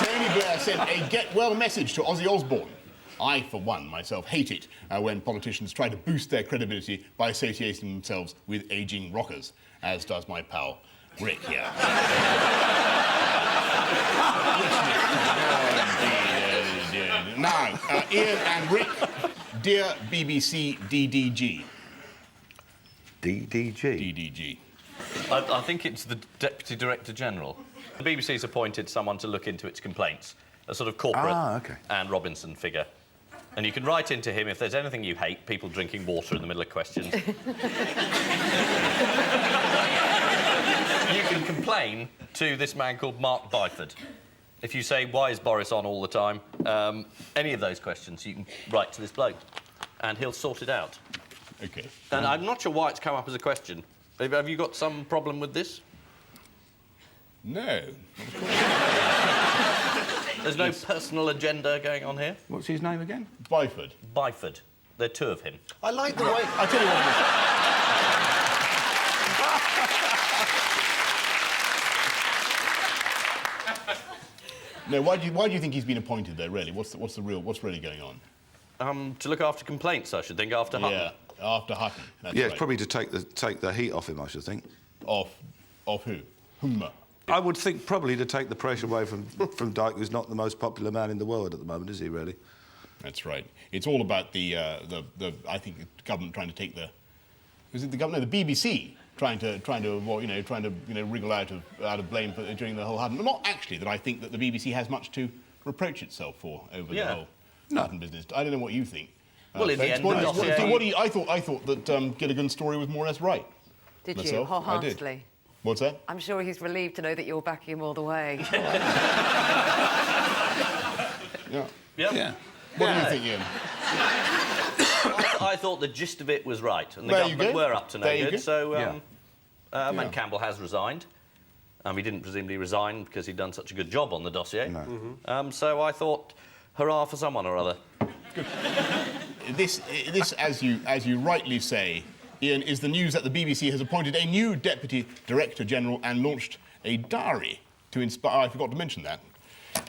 Tony Blair sent a get-well message to Ozzy Osbourne. I, for one, myself, hate it when politicians try to boost their credibility by associating themselves with ageing rockers, as does my pal Rick here. Now, Ian and Rick, dear BBC DDG. DDG? DDG. I think it's the Deputy Director General. The BBC's appointed someone to look into its complaints, a sort of corporate Anne Robinson figure. And you can write into him if there's anything you hate, people drinking water in the middle of questions. You can complain to this man called Mark Byford. If you say, why is Boris on all the time? Any of those questions, you can write to this bloke, and he'll sort it out. OK. And I'm not sure why it's come up as a question. Have you got some problem with this? No. There's no personal agenda going on here? What's his name again? Byford. Byford. There are two of him. I like the way... I'll tell you what it is. No, why do you think he's been appointed there, really? What's really going on? To look after complaints, I should think, after Hutton. Yeah, after Hutton. That's Yeah, right. it's probably to take the heat off him, I should think. Off who? Humma. I would think probably to take the pressure away from Dyke, who's not the most popular man in the world at the moment, is he, really? That's right. It's all about the I think the government trying to take the... Was it the government? No, the BBC trying to wriggle out of blame during the whole Hutton. Not actually that I think that the BBC has much to reproach itself for over the whole Hutton business. I don't know what you think. Well, in the end, I thought that Gilligan's story was more or less right. Did Myself, you? I did. Wholeheartedly? What's that? I'm sure he's relieved to know that you're backing him all the way. Yeah. Yeah. What do you think, Ian? I thought the gist of it was right, and the There you government go. were up to no There you good. go. So, Yeah. and Campbell has resigned. He didn't presumably resign because he'd done such a good job on the dossier. No. So I thought, hurrah for someone or other. This, as you rightly say, Ian, is the news that the BBC has appointed a new Deputy Director General and launched a diary to inspire... Oh, I forgot to mention that.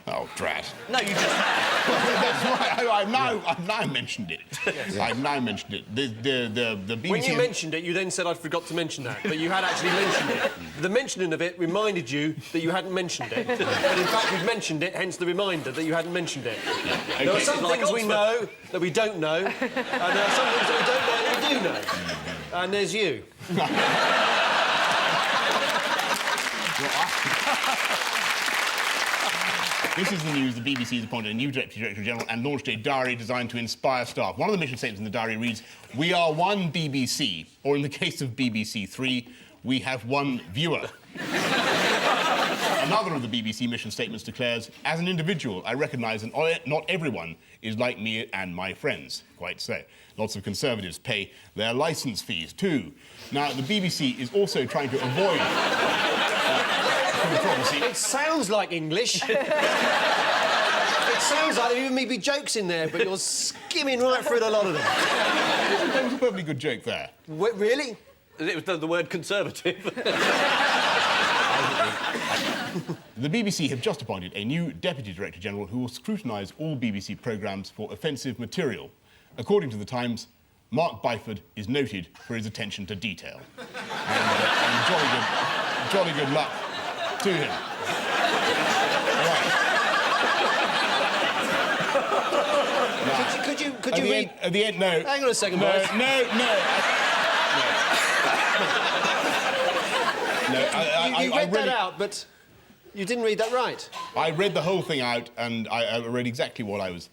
Oh, drat. No, you just have. That's right. I've now mentioned it. Yes. I've now mentioned it. The BBC... When you mentioned it, you then said, I forgot to mention that, but you had actually mentioned it. The mentioning of it reminded you that you hadn't mentioned it. But in fact, you've mentioned it, hence the reminder that you hadn't mentioned it. Okay. There are some things we know that we don't know, and there are some things that we don't know that we do know. And there's you. This is the news. The BBC has appointed a new Deputy Director General and launched a diary designed to inspire staff. One of the mission statements in the diary reads, "We are one BBC," or in the case of BBC Three, "We have one viewer." Another of the BBC mission statements declares, "As an individual, I recognise that not everyone is like me and my friends." Quite so. Lots of Conservatives pay their licence fees too. Now, the BBC is also trying to avoid controversy. It sounds like English. It sounds like there even may be jokes in there, but you're skimming right through a lot of them. That was a perfectly good joke there. Really? It was the word conservative. The BBC have just appointed a new Deputy Director General who will scrutinise all BBC programmes for offensive material. According to The Times, Mark Byford is noted for his attention to detail. And jolly good luck to him. Right. Could you read... At the end, no. Hang on a second, no, Boris. No. You read that out, but you didn't read that right. I read the whole thing out, and I read exactly what I was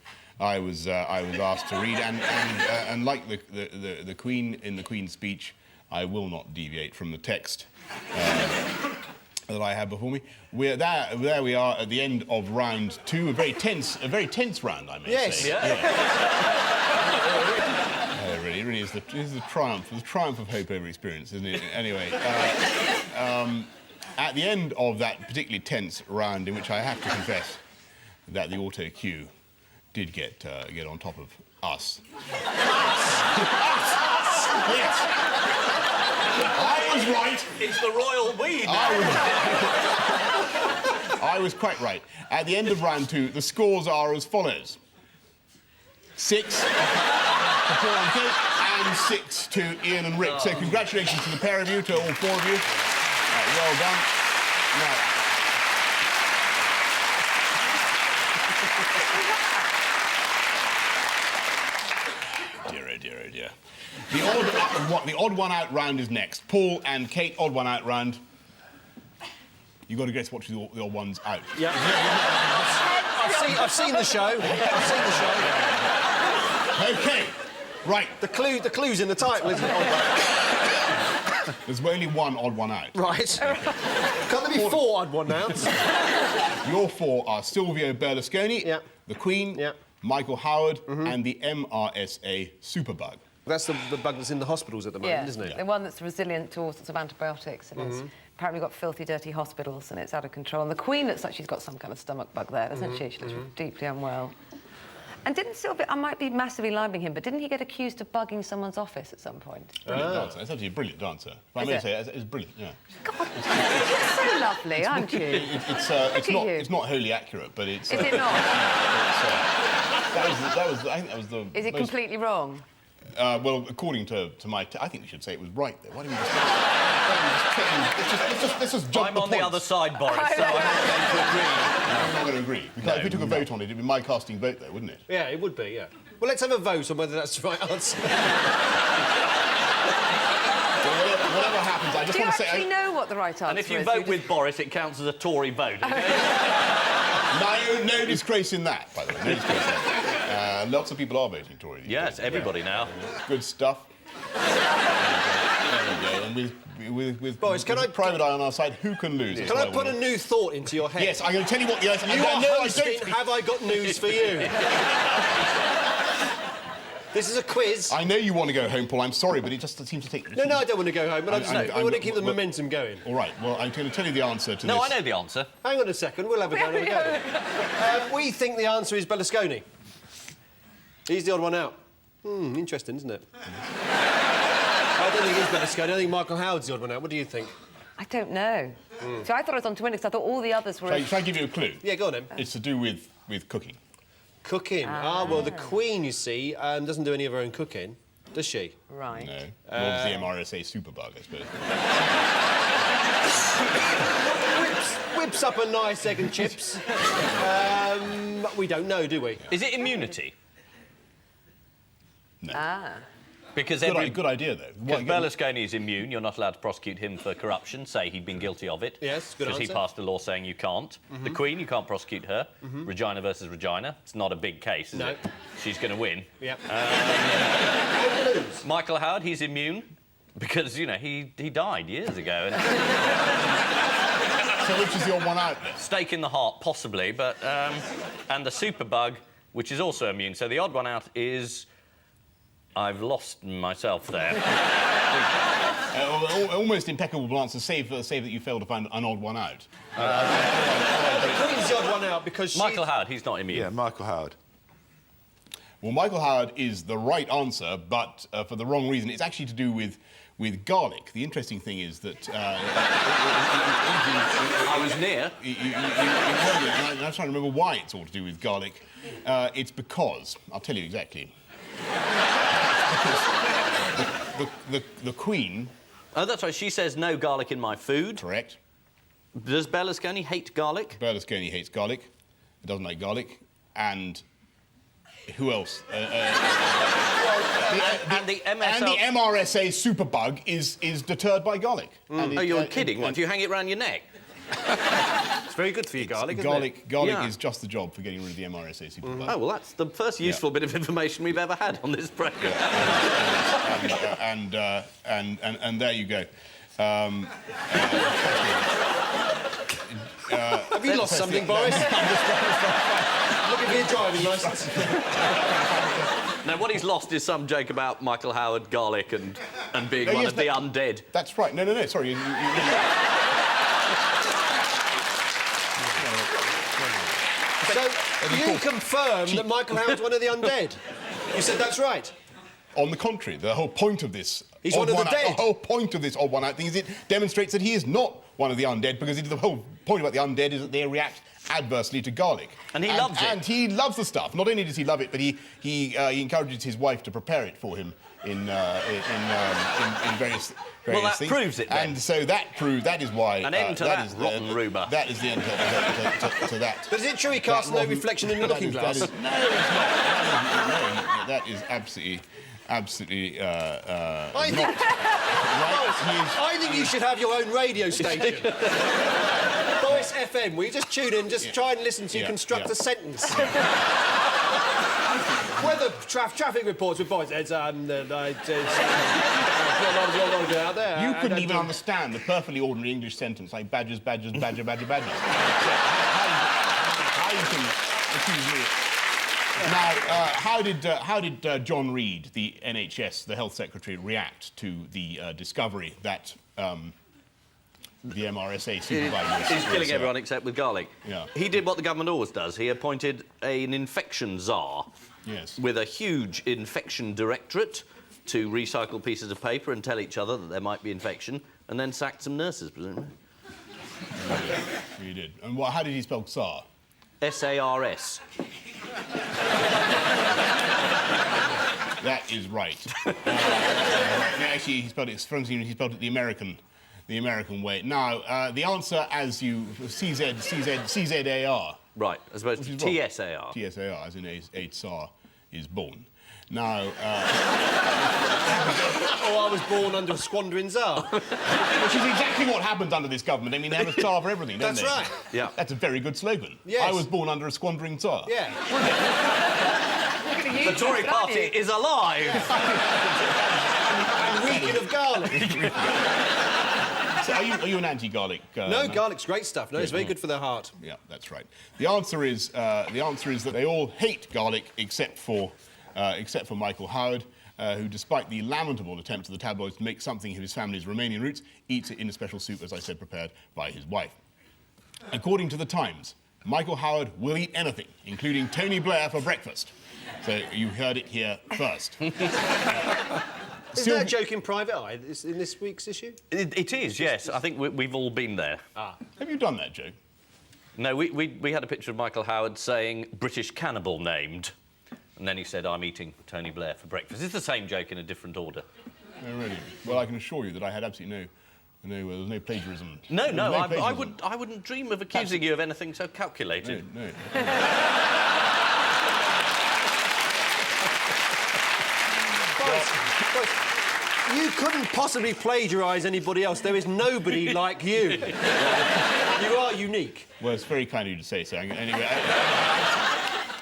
asked to read, and like the Queen in the Queen's speech, I will not deviate from the text that I have before me. There we are at the end of round two, a very tense round, I may say. Yes. Really, really is. It is the triumph of hope over experience, isn't it? Anyway, at the end of that particularly tense round, in which I have to confess that the auto cue did get on top of us. Yes. I was right. It's the royal we now. I was quite right. At the end of round 2, the scores are as follows: 6 for Paul and Kate, and 6 to Ian and Rick. So congratulations to the pair of you, to all 4 of you. Well done. Now, dear, oh dear, oh dear. The odd one out round is next. Paul and Kate, odd one out round. You've got to guess which the odd one's out. Yeah. I've seen the show. I've seen the show. OK, right. The clue's in the title, isn't it? There's only one odd one out. Right. Can't there be 4 odd one outs? Your 4 are Silvio Berlusconi, the Queen, Michael Howard, and the MRSA superbug. That's the bug that's in the hospitals at the moment, isn't it? The one that's resilient to all sorts of antibiotics, and it's apparently got filthy, dirty hospitals, and it's out of control. And the Queen looks like she's got some kind of stomach bug there, doesn't she? She looks deeply unwell. And didn't Silvio, I might be massively libelling him, but didn't he get accused of bugging someone's office at some point? Brilliant dancer. It's actually a brilliant dancer. If I may say, it's brilliant, yeah. God, you're so lovely, aren't you? It's not wholly accurate, but it's... Is it not? I think that was the... Is it completely wrong? Well, according to my... I think we should say it was right, though. Why don't we just... Let's just jump I'm on the other side, Boris, so I'm not going to agree. I'm not going to agree. Because if we took a vote on it, it'd be my casting vote, though, wouldn't it? Yeah, it would be, yeah. Well, let's have a vote on whether that's the right answer. Whatever happens, I just want to say... Do you actually know what the right answer is? And if you vote with Boris, it counts as a Tory vote, okay? No disgrace in that, by the way. No disgrace in that. Lots of people are voting Tory. Yes, everybody now. Good stuff. There we go. And with Boris, can I... private eye on our side, who can lose? Can I put a new thought into your head? Yes, I'm going to tell you what... Yes, You are hosting Have I Got News for You? This is a quiz. I know you want to go home, Paul. I'm sorry, but it just seems to take... No, I don't want to go home, but I want to keep the momentum going. All right, well, I'm going to tell you the answer to this. No, I know the answer. Hang on a second, we'll have a go. We think the answer is Berlusconi. He's the odd one out. Interesting, isn't it? I don't think it's Berlusconi. I think Michael Howard's the odd one out. What do you think? I don't know. So I thought I was on to win because I thought all the others were... Shall I give you a clue? Yeah, go on then. It's to do with cooking. Cooking. Well, the Queen, you see, doesn't do any of her own cooking, does she? Right. No. Nor does the MRSA superbug, I suppose. Whips up a nice egg and chips. We don't know, do we? Is it immunity? No. Because Good idea, though. Because Berlusconi is immune, you're not allowed to prosecute him for corruption, say he'd been guilty of it. Yes, good answer. Because he passed a law saying you can't. The Queen, you can't prosecute her. Regina versus Regina. It's not a big case, is it? She's going to win. Yep. Michael Howard, he's immune because, you know, he died years ago. So which is the odd one out, then? Stake in the heart, possibly, but... and the superbug, which is also immune. So the odd one out is... I've lost myself there. Almost impeccable answer, save that you failed to find an odd one out. The Queen's the odd one out because she... Michael Howard, he's not immune. Yeah, Michael Howard. Well, Michael Howard is the right answer, but for the wrong reason. It's actually to do with garlic. The interesting thing is that... I was near. I'm trying to remember why it's all to do with garlic. It's because... I'll tell you exactly. The Queen... Oh, that's right. She says no garlic in my food. Correct. Does Berlusconi hate garlic? Berlusconi hates garlic. He doesn't like garlic. And... Who else? And the MRSA superbug is deterred by garlic. Oh, you're kidding? What, do you hang it round your neck? It's very good for you, garlic, isn't it? Garlic is just the job for getting rid of the MRSA superbug. Oh, well, that's the first useful bit of information we've ever had on this programme. And there you go. Have you lost something, Boris? Looking for your driving licence. Now, what he's lost is some joke about Michael Howard, garlic, and being one of the undead. That's right. No, sorry. So, you confirm that Michael Howard's one of the undead? You said that's right? On the contrary, the whole point of this... He's one of the dead. The whole point of this odd one out thing is it demonstrates that he is not one of the undead, because the whole point about the undead is that they react adversely to garlic. And he loves it. And he loves the stuff. Not only does he love it, but he encourages his wife to prepare it for him in various Well, that things. proves it, then. And so that is why... An end to that rotten rumour. That is the end to that. But is it true he casts no reflection in the looking glass? No, it's not. That is absolutely I think you should have your own radio station. Boris FM, where you just tune in, just try and listen to you construct a sentence. Weather traffic reports with Boris. It's out there. You couldn't even understand the perfectly ordinary English sentence like badgers, badgers, badger, badger, badgers. How you can accuse me? Now, how did John Reid, the NHS, the Health Secretary, react to the discovery that the MRSA supervisor He's killing everyone except with garlic. Yeah. He did what the government always does. He appointed an infection czar with a huge infection directorate to recycle pieces of paper and tell each other that there might be infection, and then sacked some nurses, presumably. He did. And how did he spell Tsar? S-A-R-S. That is right. Actually, he spelled it the American way. Now, the answer, as you C-Z-A-R. Right, as opposed to T-S-A-R. T-S-A-R, as in a Tsar is born. Now... I was born under a squandering Tsar. Which is exactly what happens under this government. I mean, they have a Tsar for everything, don't That's they? right. Yeah. That's a very good slogan. Yes. I was born under a squandering Tsar. Yeah. The Tory party is alive! And reeking of garlic. So are you an anti-garlic? No, garlic's great stuff. No, it's very good for the heart. Yeah, that's right. The answer is that they all hate garlic except for Michael Howard, who, despite the lamentable attempts of the tabloids to make something of his family's Romanian roots, eats it in a special soup, as I said, prepared by his wife. According to the Times, Michael Howard will eat anything, including Tony Blair for breakfast. So you heard it here first. Is that a joke in private eye in this week's issue? It is, yes. I think we've all been there. Have you done that, Joe? No, we had a picture of Michael Howard saying, British cannibal named. And then he said, I'm eating Tony Blair for breakfast. It's the same joke in a different order. Oh, really? Well, I can assure you that I had absolutely there's no plagiarism. No, I plagiarism. wouldn't dream of accusing you of anything so calculated. No. Boris, you couldn't possibly plagiarise anybody else. There is nobody like you. You are unique. Well, it's very kind of you to say so. Anyway,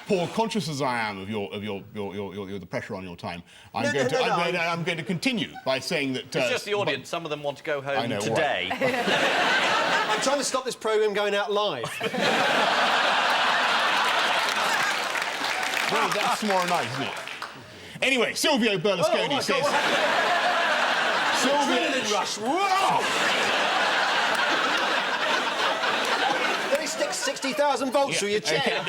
Paul, conscious as I am of the pressure on your time, I'm going to continue by saying that... It's just the audience. Some of them want to go home today. I'm trying to stop this programme going out live. Well, that's tomorrow night, isn't it? Anyway, Silvio Berlusconi says... Adrenaline rush. Whoa! Let me stick 60,000 volts through your chair.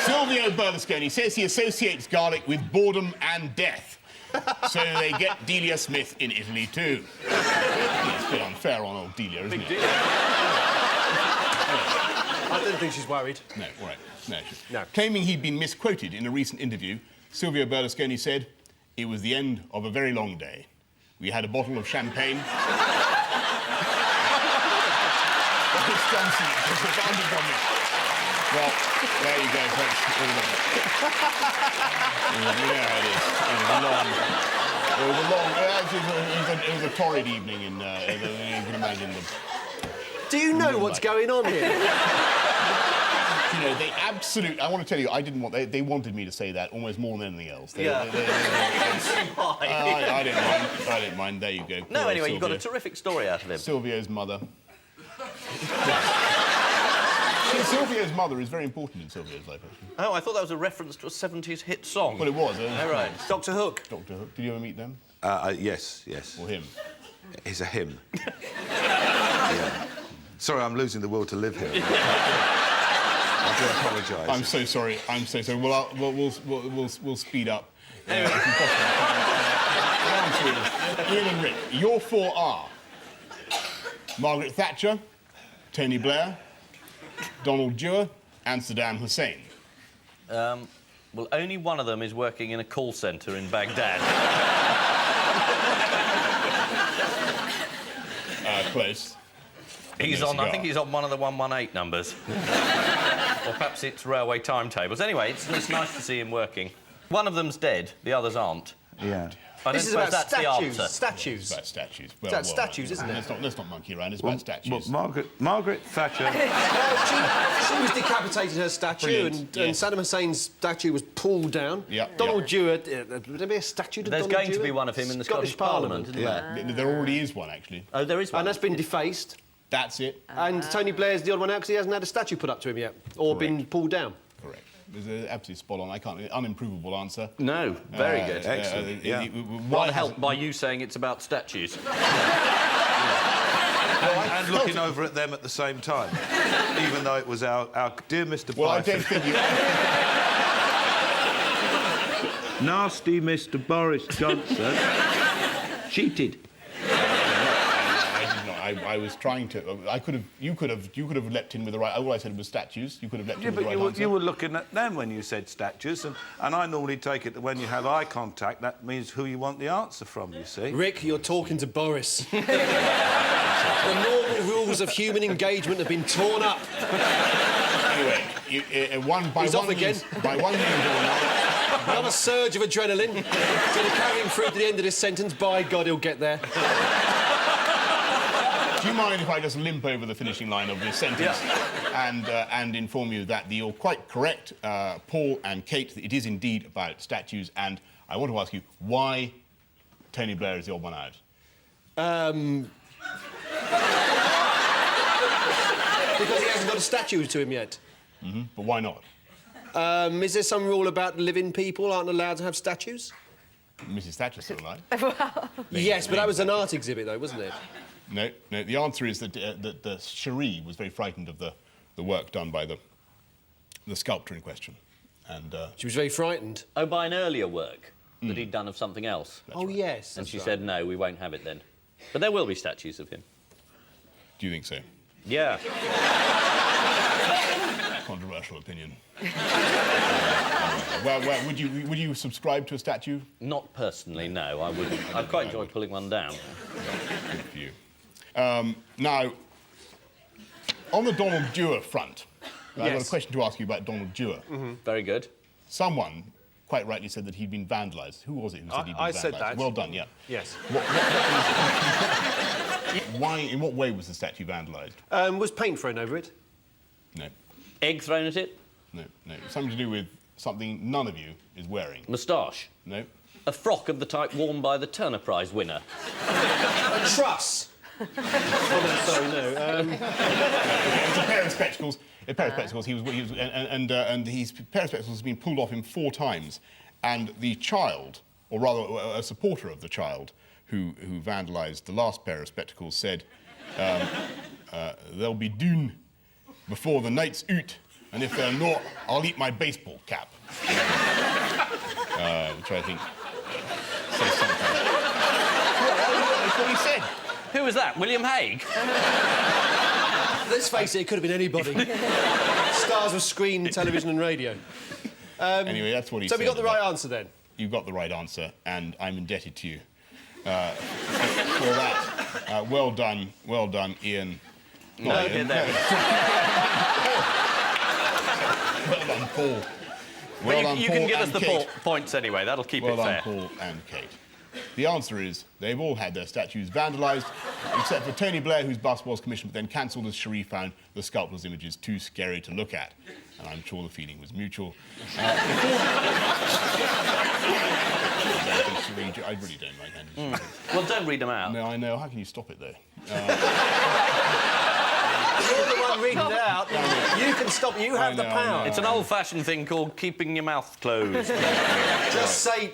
Silvio Berlusconi says he associates garlic with boredom and death. So they get Delia Smith in Italy too. It's a bit unfair on old Delia, isn't it? I don't think she's worried. No, all right. No. Claiming he'd been misquoted in a recent interview, Silvio Berlusconi said, "It was the end of a very long day. We had a bottle of champagne." Well, there you go, folks. Yeah, it is. It was a torrid evening in, you can imagine them. Do you know what's going on here? You know, I want to tell you, I didn't want... They wanted me to say that almost more than anything else. I didn't mind. There you go. No, anyway, you got a terrific story out of him. Silvio's mother. Sylvia's mother is very important in Sylvia's life, actually. Oh, I thought that was a reference to a 70s hit song. Well, it was. All right. Doctor Hook. Doctor Hook. Did you ever meet them? Yes, yes. Or him? He's a him. Yeah. Sorry, I'm losing the will to live here. I do apologise. I'm so sorry. I'm so sorry. Well, we'll speed up. Anyway. Ian and Rick, your four are Margaret Thatcher, Tony Blair, Donald Dewar, and Saddam Hussein. Well, only one of them is working in a call centre in Baghdad. Close. He's on, I think he's on one of the 118 numbers. Or perhaps it's railway timetables. Anyway, it's nice to see him working. One of them's dead, the others aren't. Yeah. This is about that's the statues. answer. Statues. It's about statues. It's about statues, isn't it? Let's not monkey around. It's about statues. Margaret Thatcher. She was decapitated, her statue, and Saddam Hussein's statue was pulled down. Yep, Donald Dewar, would there be a statue to There's Donald going to Dewar? be one of him in the Scottish Parliament, isn't there? There already is one, actually. Oh, there is one. And that's been defaced. That's it. And Tony Blair's the odd one out because he hasn't had a statue put up to him yet, or been pulled down. Correct. There's an absolutely spot on. Unimprovable answer. No, very good. Excellent. Yeah. Rather helped by you saying it's about statues. And looking over at them at the same time, even though it was our dear Mr. Well, I Python. don't think you... Nasty Mr. Boris Johnson cheated. I was trying to. You could have leapt in with the right. All I said was statues. You could have leapt in with the right answer. You were looking at them when you said statues, and I normally take it that when you have eye contact, that means who you want the answer from, you see. Rick, you're talking to Boris. The normal rules of human engagement have been torn up. Anyway, He's off again. By one means Another surge of adrenaline. Going to carry him through to the end of this sentence. By God, he'll get there. Do you mind if I just limp over the finishing line of this sentence and inform you that you're quite correct, Paul and Kate, that it is indeed about statues, and I want to ask you why Tony Blair is the odd one out? Because he hasn't got a statue to him yet. But why not? Is there some rule about living people aren't allowed to have statues? Mrs. Thatcher's still alive. Yes, but that was an art exhibit, though, wasn't it? No. The answer is that the Cherie was very frightened of the work done by the sculptor in question, and She was very frightened. Oh, by an earlier work that he'd done of something else. Yes. And she said, no, we won't have it then. But there will be statues of him. do you think so? Yeah. Controversial opinion. Well, would you subscribe to a statue? Not personally, no, I wouldn't. I'd quite enjoy pulling one down. Good for you. Now, on the Donald Dewar front, I've got a question to ask you about Donald Dewar. Very good. Someone quite rightly said that he'd been vandalised. Who was it who said he'd been vandalised? I said that. Well done, yeah. Yes. Why, in what way was the statue vandalised? Was paint thrown over it? No, Egg thrown at it? no. Something to do with something none of you is wearing. Moustache? No. A frock of the type worn by the Turner Prize winner? A truss? Sorry, no. It's a pair of spectacles. A pair of spectacles. His pair of spectacles has been pulled off him 4 times, and the child, or rather a supporter of the child, who vandalised the last pair of spectacles, said, "They'll be done before the night's out, and if they're not, I'll eat my baseball cap." Which I think says something. That's what he said. Who was that? William Hague? Let's face it, it could have been anybody. Stars of screen, television and radio. Anyway, that's what he said. So we got the right answer then? You got the right answer, and I'm indebted to you for that. Well done, Ian. No, Ian. there. Well done, Paul. Well done, You Paul can give us and the Kate. points anyway, that'll keep Well it done, fair. Paul and Kate. The answer is they've all had their statues vandalised, except for Tony Blair, whose bust was commissioned but then cancelled as Cherie found the sculptor's images too scary to look at. And I'm sure the feeling was mutual. I really don't like Andy Cherie. Well, don't read them out. No, I know. How can you stop it, though? You're the one reading it out. You can stop. You have the power. It's an old-fashioned thing called keeping your mouth closed. Just say,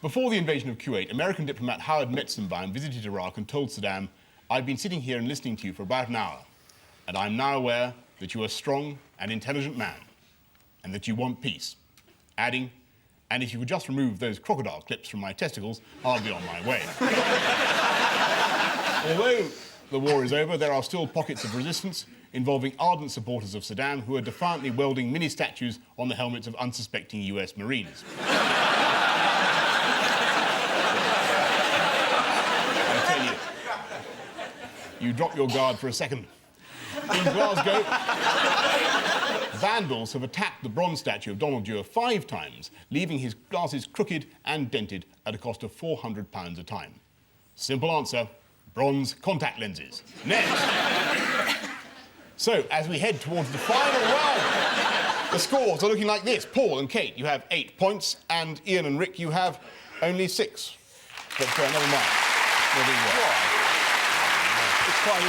Before the invasion of Kuwait, American diplomat Howard Metzenbaum visited Iraq and told Saddam, "I've been sitting here and listening to you for about an hour, and I'm now aware that you are a strong and intelligent man, and that you want peace," adding, "And if you could just remove those crocodile clips from my testicles, I'll be on my way." Although the war is over, there are still pockets of resistance involving ardent supporters of Saddam who are defiantly welding mini statues on the helmets of unsuspecting US Marines. I tell you, you drop your guard for a second. In Glasgow, vandals have attacked the bronze statue of Donald Dewar 5 times, leaving his glasses crooked and dented at a cost of £400 a time. Simple answer, bronze contact lenses. Next. So, as we head towards the final round, the scores are looking like this. Paul and Kate, you have 8 points, and Ian and Rick, you have only 6. But never mind. Well, there you are. it's quite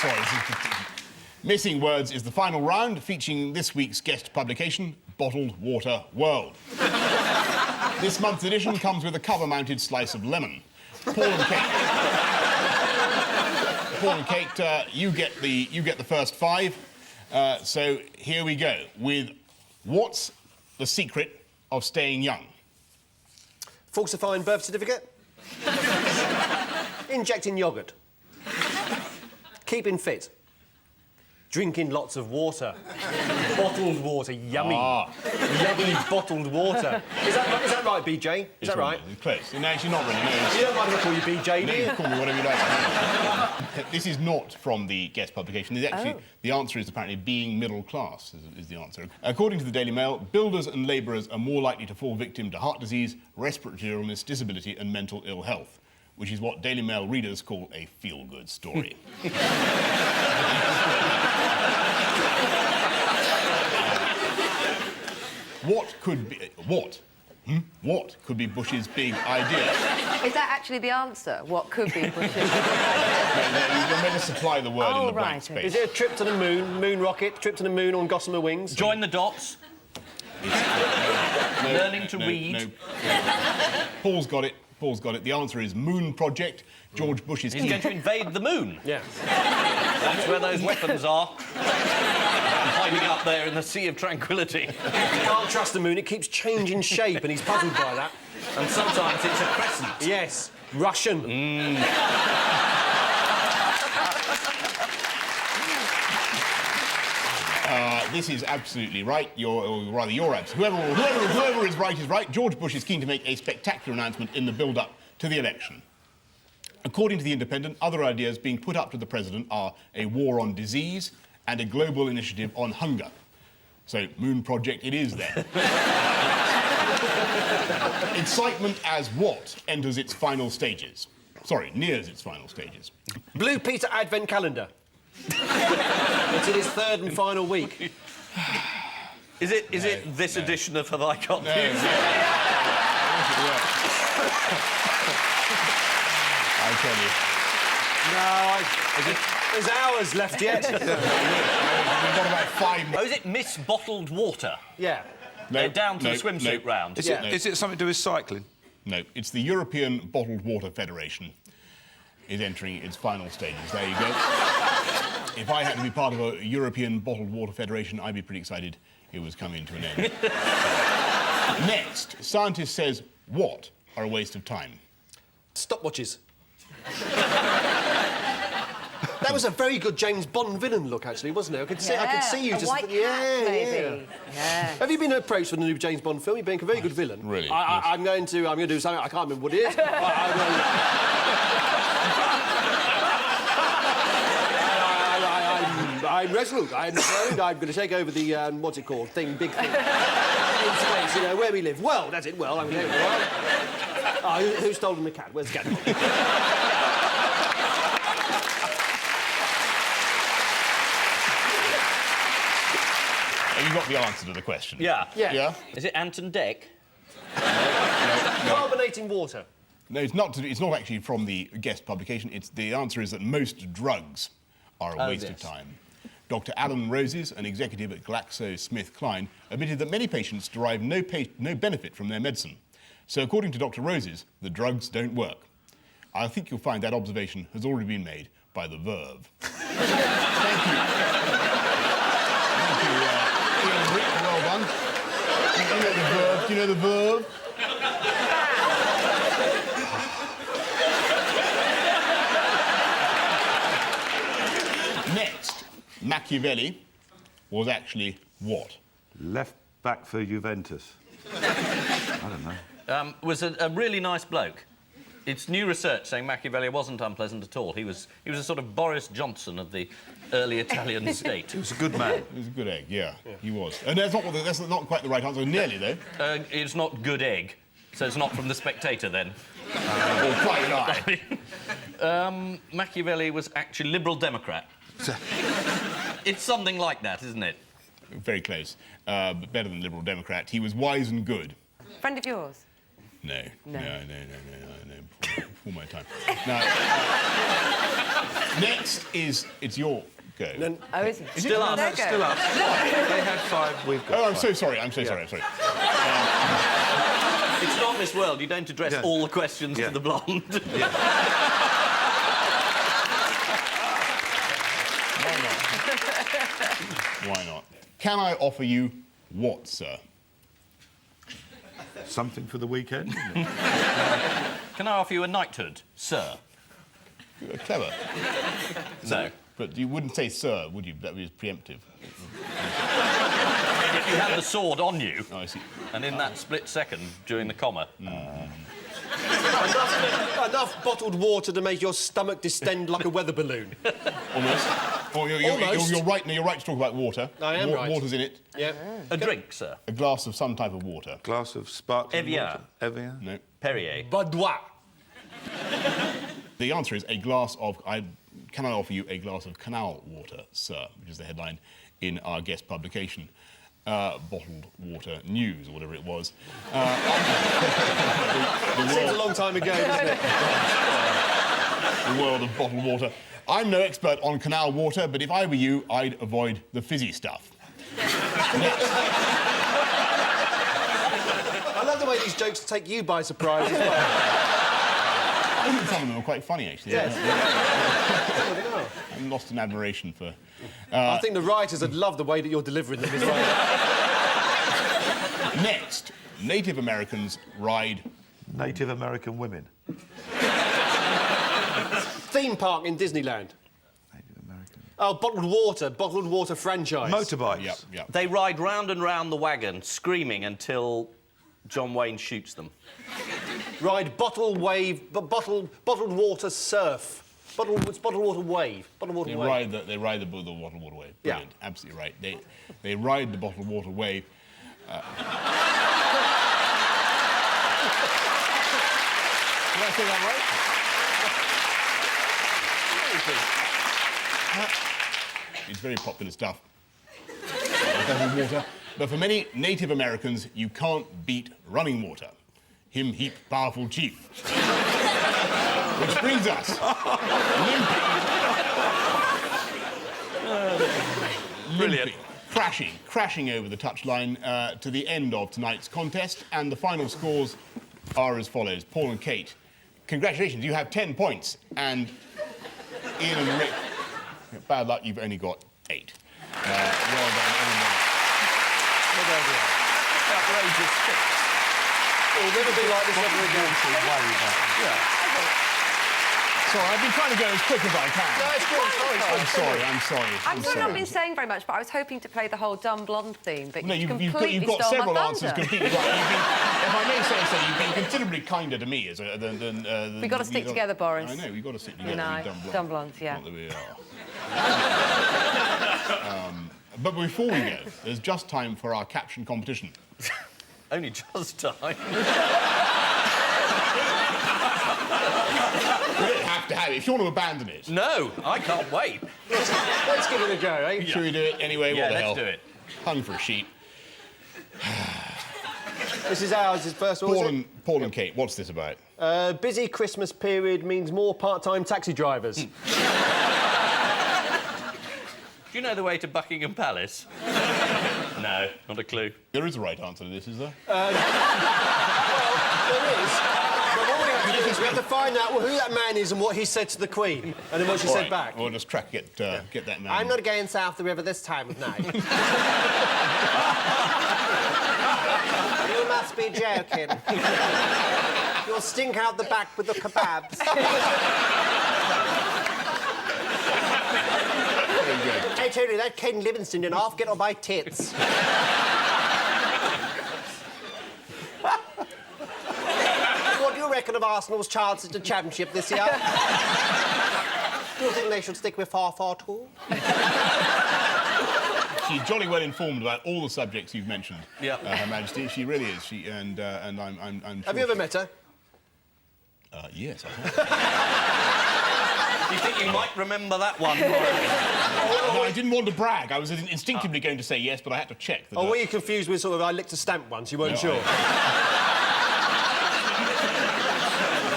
Sorry. Missing Words is the final round, featuring this week's guest publication, Bottled Water World. This month's edition comes with a cover-mounted slice of lemon. Paul and Kate, you get the first 5. So here we go with what's the secret of staying young? Falsifying birth certificate. Injecting yoghurt. Keeping fit. Drinking lots of water. Bottled water, yummy. Yummy bottled water. Is that right, BJ? Is that right? Close. No, actually not really, no. You don't mind if I call you BJ, do No, you? you call me whatever you like. This is not from the guest publication. The answer is apparently being middle class is the answer. According to the Daily Mail, builders and labourers are more likely to fall victim to heart disease, respiratory illness, disability and mental ill health, which is what Daily Mail readers call a feel-good story. What could be Bush's big idea? Is that actually the answer? What could be Bush's? You're meant to supply the word in the blank space. Is it a trip to the moon, moon rocket, trip to the moon on gossamer wings? Join the dots. Learning to read. No. Paul's got it. The answer is Moon Project. George Bush's He's going to invade the moon. Yeah. That's where those weapons are. Hiding up there in the Sea of Tranquility. You can't trust the moon, it keeps changing shape and he's puzzled by that. And sometimes it's a crescent. Yes, Russian. This is absolutely right. Whoever is right is right. George Bush is keen to make a spectacular announcement in the build-up to the election. According to The Independent, other ideas being put up to the president are a war on disease and a global initiative on hunger. So, Moon Project it is then. Excitement as what enters its final stages? Sorry, nears its final stages. Blue Peter Advent Calendar. It's in its 3rd and final week. Is it this edition of Have I Got News? I tell you. There's hours left yet. We've got about 5 more. Oh, is it Miss Bottled Water? Yeah. They're down to the swimsuit round. Is it something to do with cycling? No, it's the European Bottled Water Federation is entering its final stages. There you go. If I had to be part of a European Bottled Water Federation, I'd be pretty excited it was coming to an end. Next, scientist says what are a waste of time? Stopwatches. That was a very good James Bond villain look, actually, wasn't it? I could see you a just... white hat, maybe. Yeah. Have you been approached for the new James Bond film? You've been a very good villain. Really? I'm going to do something. I can't remember what it is. I'm resolute. I'm determined. I'm going to take over the what's it called? Big thing. In space, you know, where we live. Well, that's it. Well, I'm going to. Who's stolen the cat? Where's the cat? You got the answer to the question. Yeah. Yeah. Yeah? Is it Ant and Dec? Carbonating water. No, it's not actually from the guest publication. The answer is that most drugs are a waste of time. Dr. Alan Roses, an executive at GlaxoSmithKline, admitted that many patients derive no benefit from their medicine. So according to Dr. Roses, the drugs don't work. I think you'll find that observation has already been made by the Verve. Thank you. Thank you, Ian Rick, well done. Do you know the Verve? Do you know the Verve? Next, Machiavelli was actually what? Left back for Juventus. I don't know. Was a really nice bloke. It's new research saying Machiavelli wasn't unpleasant at all. He was a sort of Boris Johnson of the early Italian state. He was a good man. He was a good egg, yeah. He was. And that's not quite the right answer. Nearly, though. It's not good egg, so it's not from The Spectator, then. Or quite right. Machiavelli was actually Liberal Democrat. It's something like that, isn't it? Very close. But better than Liberal Democrat. He was wise and good. Friend of yours? No. No. Before my time. Now, next it's your go. Oh, is it? Still us. Their go. Still us. They had 5, we've got Oh, I'm 5. so sorry. I'm so sorry. It's not Miss World. You don't address all the questions to the blonde. Why not? Can I offer you what, sir? Something for the weekend? Can I offer you a knighthood, sir? You're clever. No. But you wouldn't say sir, would you? That was preemptive. If you had the sword on you, Oh, I see. and in that split second during the comma... Enough bottled water to make your stomach distend like a weather balloon. Almost. Oh, Almost. You're right. No, you're right to talk about water. I am right. Water's in it. Yeah. A drink, sir. A glass of some type of water. Glass of sparkling Evian. water. Evian? No. Perrier. Boudoir. The answer is a glass of... Can I offer you a glass of canal water, sir? Which is the headline in our guest publication. Bottled water news, or whatever it was. Seems a long time ago, doesn't it? The world of bottled water. I'm no expert on canal water, but if I were you, I'd avoid the fizzy stuff. I love the way these jokes take you by surprise as well. I think some of them are quite funny, actually. Yes. I'm lost in admiration for... I think the writers would love the way that you're delivering them as well. Next, Native Americans ride... Native American women. Theme park in Disneyland. Native American... Oh, bottled water franchise. Motorbikes. Yep. They ride round and round the wagon, screaming until John Wayne shoots them. Ride bottled water surf. Bottled water wave. Bottled water They wave. ride the bottled water wave. Yeah. Brilliant. Absolutely right. They ride the bottled water wave. Did I say that right? It's very popular stuff. Bottled water. But for many Native Americans, you can't beat running water. Him heap powerful chief. Which brings us limping, crashing over the touchline to the end of tonight's contest, and the final scores are as follows. Paul and Kate, congratulations, you have 10 points, and Ian and Rick, bad luck, you've only got 8. Well done, everybody. Outrageous fix. It'll never be like this ever again. Sorry, I've been trying to go as quick as I can. No, it's good. Sorry. I'm sorry. I've sort of not been saying very much, but I was hoping to play the whole dumb blonde theme, but No, you've you've completely got stole several my answers thunder. completely right. If I may say so, you've been considerably kinder to me than We've got to stick together, Boris. I know, we've got to stick together. No, you dumb blonde. dumb blondes, yeah. Not that we are. But before we go, there's just time for our caption competition. Only just time. We don't have to have it. If you want to abandon it. No, I can't wait. Let's give it a go, eh? Should we do it anyway? Yeah, What the let's hell? do it. Hung for a sheep. This is ours, his first one. Paul and Kate, what's this about? Busy Christmas period means more part-time taxi drivers. Do you know the way to Buckingham Palace? No, not a clue. There is a right answer to this, is there? There is. But what we have to do is we have to find out who that man is and what he said to the Queen, and then what she said back. We'll just get that man. I'm not going south the river this time of night. You must be joking. You'll stink out the back with the kebabs. I tell you, that Ken Livingstone and half get on my tits. What do you reckon of Arsenal's chances to championship this year? Do you think they should stick with 4-4-2? She's jolly well informed about all the subjects you've mentioned. Yeah. Her Majesty, she really is. I'm sure Have you ever met her? Yes, I have. Do you think you might remember that one? No, I didn't want to brag. I was instinctively going to say yes, but I had to check. Or were you confused with sort of I licked a stamp once, you weren't sure?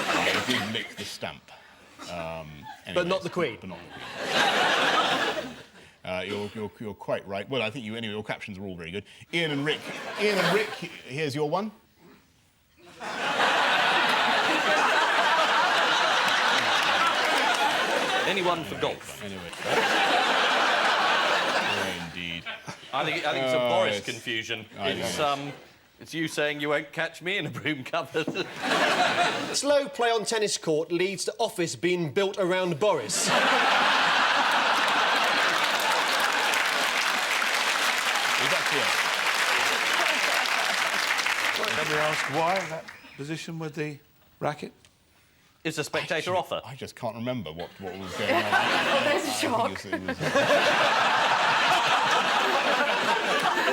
I did lick the stamp. But not the Queen? But not the Queen. You're quite right. Well, I think anyway, your captions are all very good. Ian and Rick, here's your one. Anyone for golf? Anyway. Indeed. I think it's a Boris yes. confusion. I It's you saying you won't catch me in a broom cupboard. Slow play on tennis court leads to office being built around Boris. Is that clear? Can we ask why that position with the racket? It's a spectator offer. I just can't remember what was going on. There's a shock.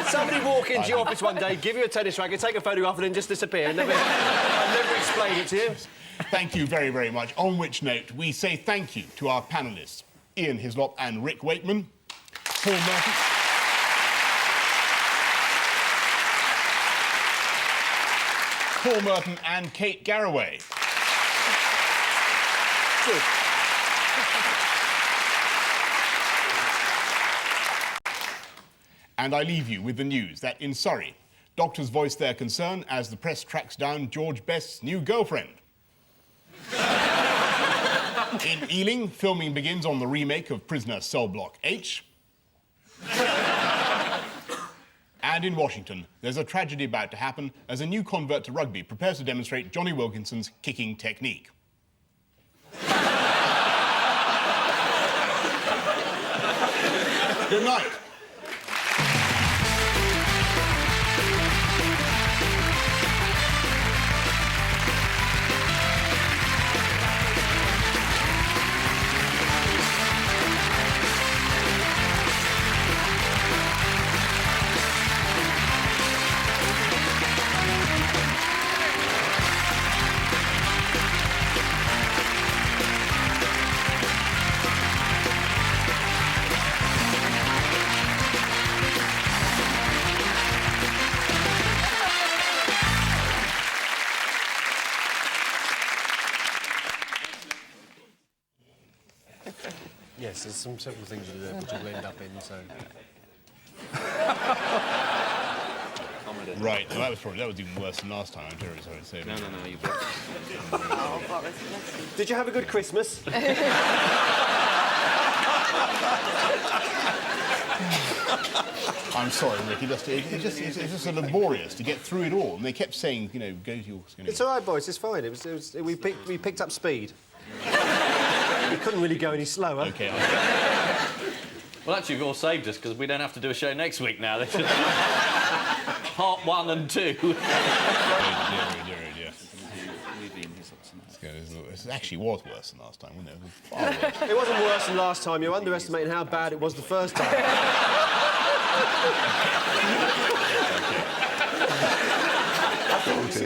Somebody walk into your office one day, give you a tennis racket, take a photograph and then just disappear and never explain it to you. Thank you very, very much. On which note, we say thank you to our panellists, Ian Hislop and Rick Wakeman, Paul Merton, and Kate Garraway. Good. And I leave you with the news that in Surrey, doctors voiced their concern as the press tracks down George Best's new girlfriend. In Ealing, filming begins on the remake of Prisoner Cell Block H. And in Washington, there's a tragedy about to happen as a new convert to rugby prepares to demonstrate Johnny Wilkinson's kicking technique. Good night. Yes, there's several things which will end up in, so... Right, well, that was even worse than last time, I'm terribly sorry to say. No, you Oh, Boris, bless you. Did you have a good Christmas? I'm sorry, Rick. It's just so laborious to get through it all. And they kept saying, you know, go to your... You know. It's all right, Boris, it's fine. We picked up speed. We couldn't really go any slower. OK. Well, actually, you've all saved us because we don't have to do a show next week now. Part 1 and 2. Dear. It actually was worse than last time, wasn't it? It was far worse. It wasn't worse than last time. You're underestimating how bad it was the first time.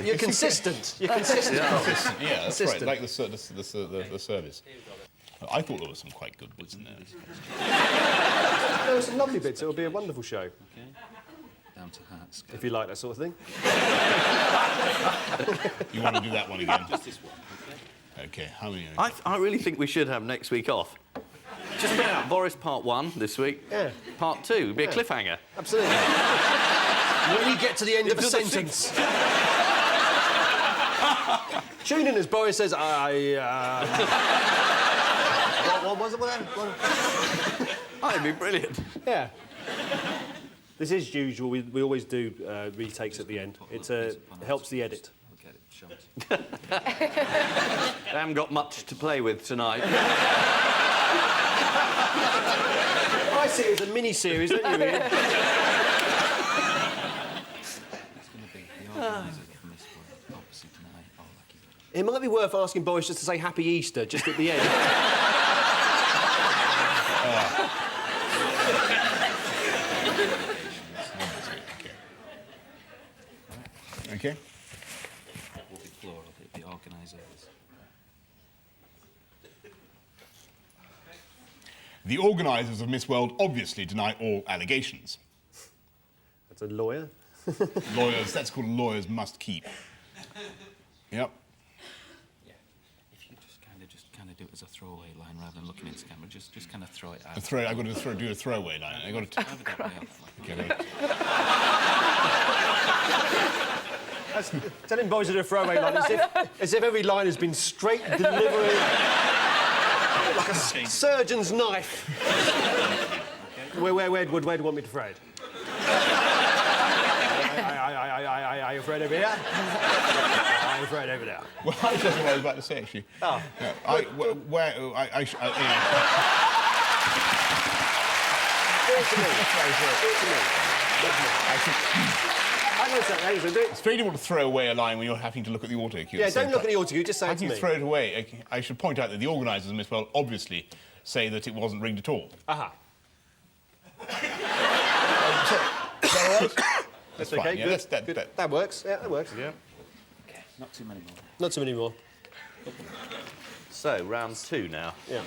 You're consistent. You're consistent. Yeah, that's right. Like the service. I thought there were some quite good bits in there. There were some lovely bits. It'll be a wonderful show. down to Hearts. If you like that sort of thing. You want to do that one again? Just this one, okay? Okay, how many? I really think we should have next week off. Just put out Boris Part 1 this week. Yeah. Part 2 would be a cliffhanger. Absolutely. When you get to the end of a sentence. Tune in as Boris says, what was it? Oh, it'd be brilliant. Yeah. This is usual. We always do retakes at the end. It helps the edit. I'll get it shot. I haven't got much to play with tonight. I see it as a mini-series, don't you, Ian? It's going to be the organisers of this one, obviously tonight. Oh, lucky. It might be worth asking Boris just to say Happy Easter just at the end. Okay. Will be plural, the organisers. The organisers of Miss World obviously deny all allegations. That's a lawyer. Lawyers, that's called lawyers must keep. Yep. Yeah. If you just kind of do it as a throwaway line rather than looking into camera, just kind of throw it out. I've got to do a throwaway line. I got to. Have it that way up. Okay, I got Telling Boris to do a throwaway line as if every line has been straight delivery, like a surgeon's knife. Where do you want me to throw it? Are you afraid over here? Are you afraid over there? Well, that's just what I was about to say, actually. Oh. Yeah, Hang on a second. It's very difficult to throw away a line when you're having to look at the auto cue. Yeah, don't look at the auto cue, just say How it to can you me. throw it away? I should point out that the organisers of Miss World obviously say that it wasn't rigged at all. Aha. Is that all right? That's fine, okay, yeah, good. that's- Good. That works, yeah, that works. Yeah. Not too many more. Not too many more. So, round 2 now. Yeah.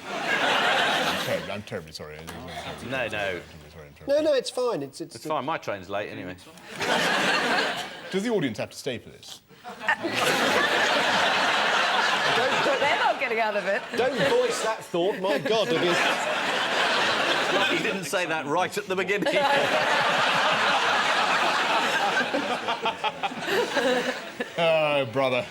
I'm terribly sorry. No. No, it's fine. It's It's fine, my train's late anyway. Does the audience have to stay for this? They're not getting out of it. Don't voice that thought, my God. He didn't say that right at the beginning. Oh, brother.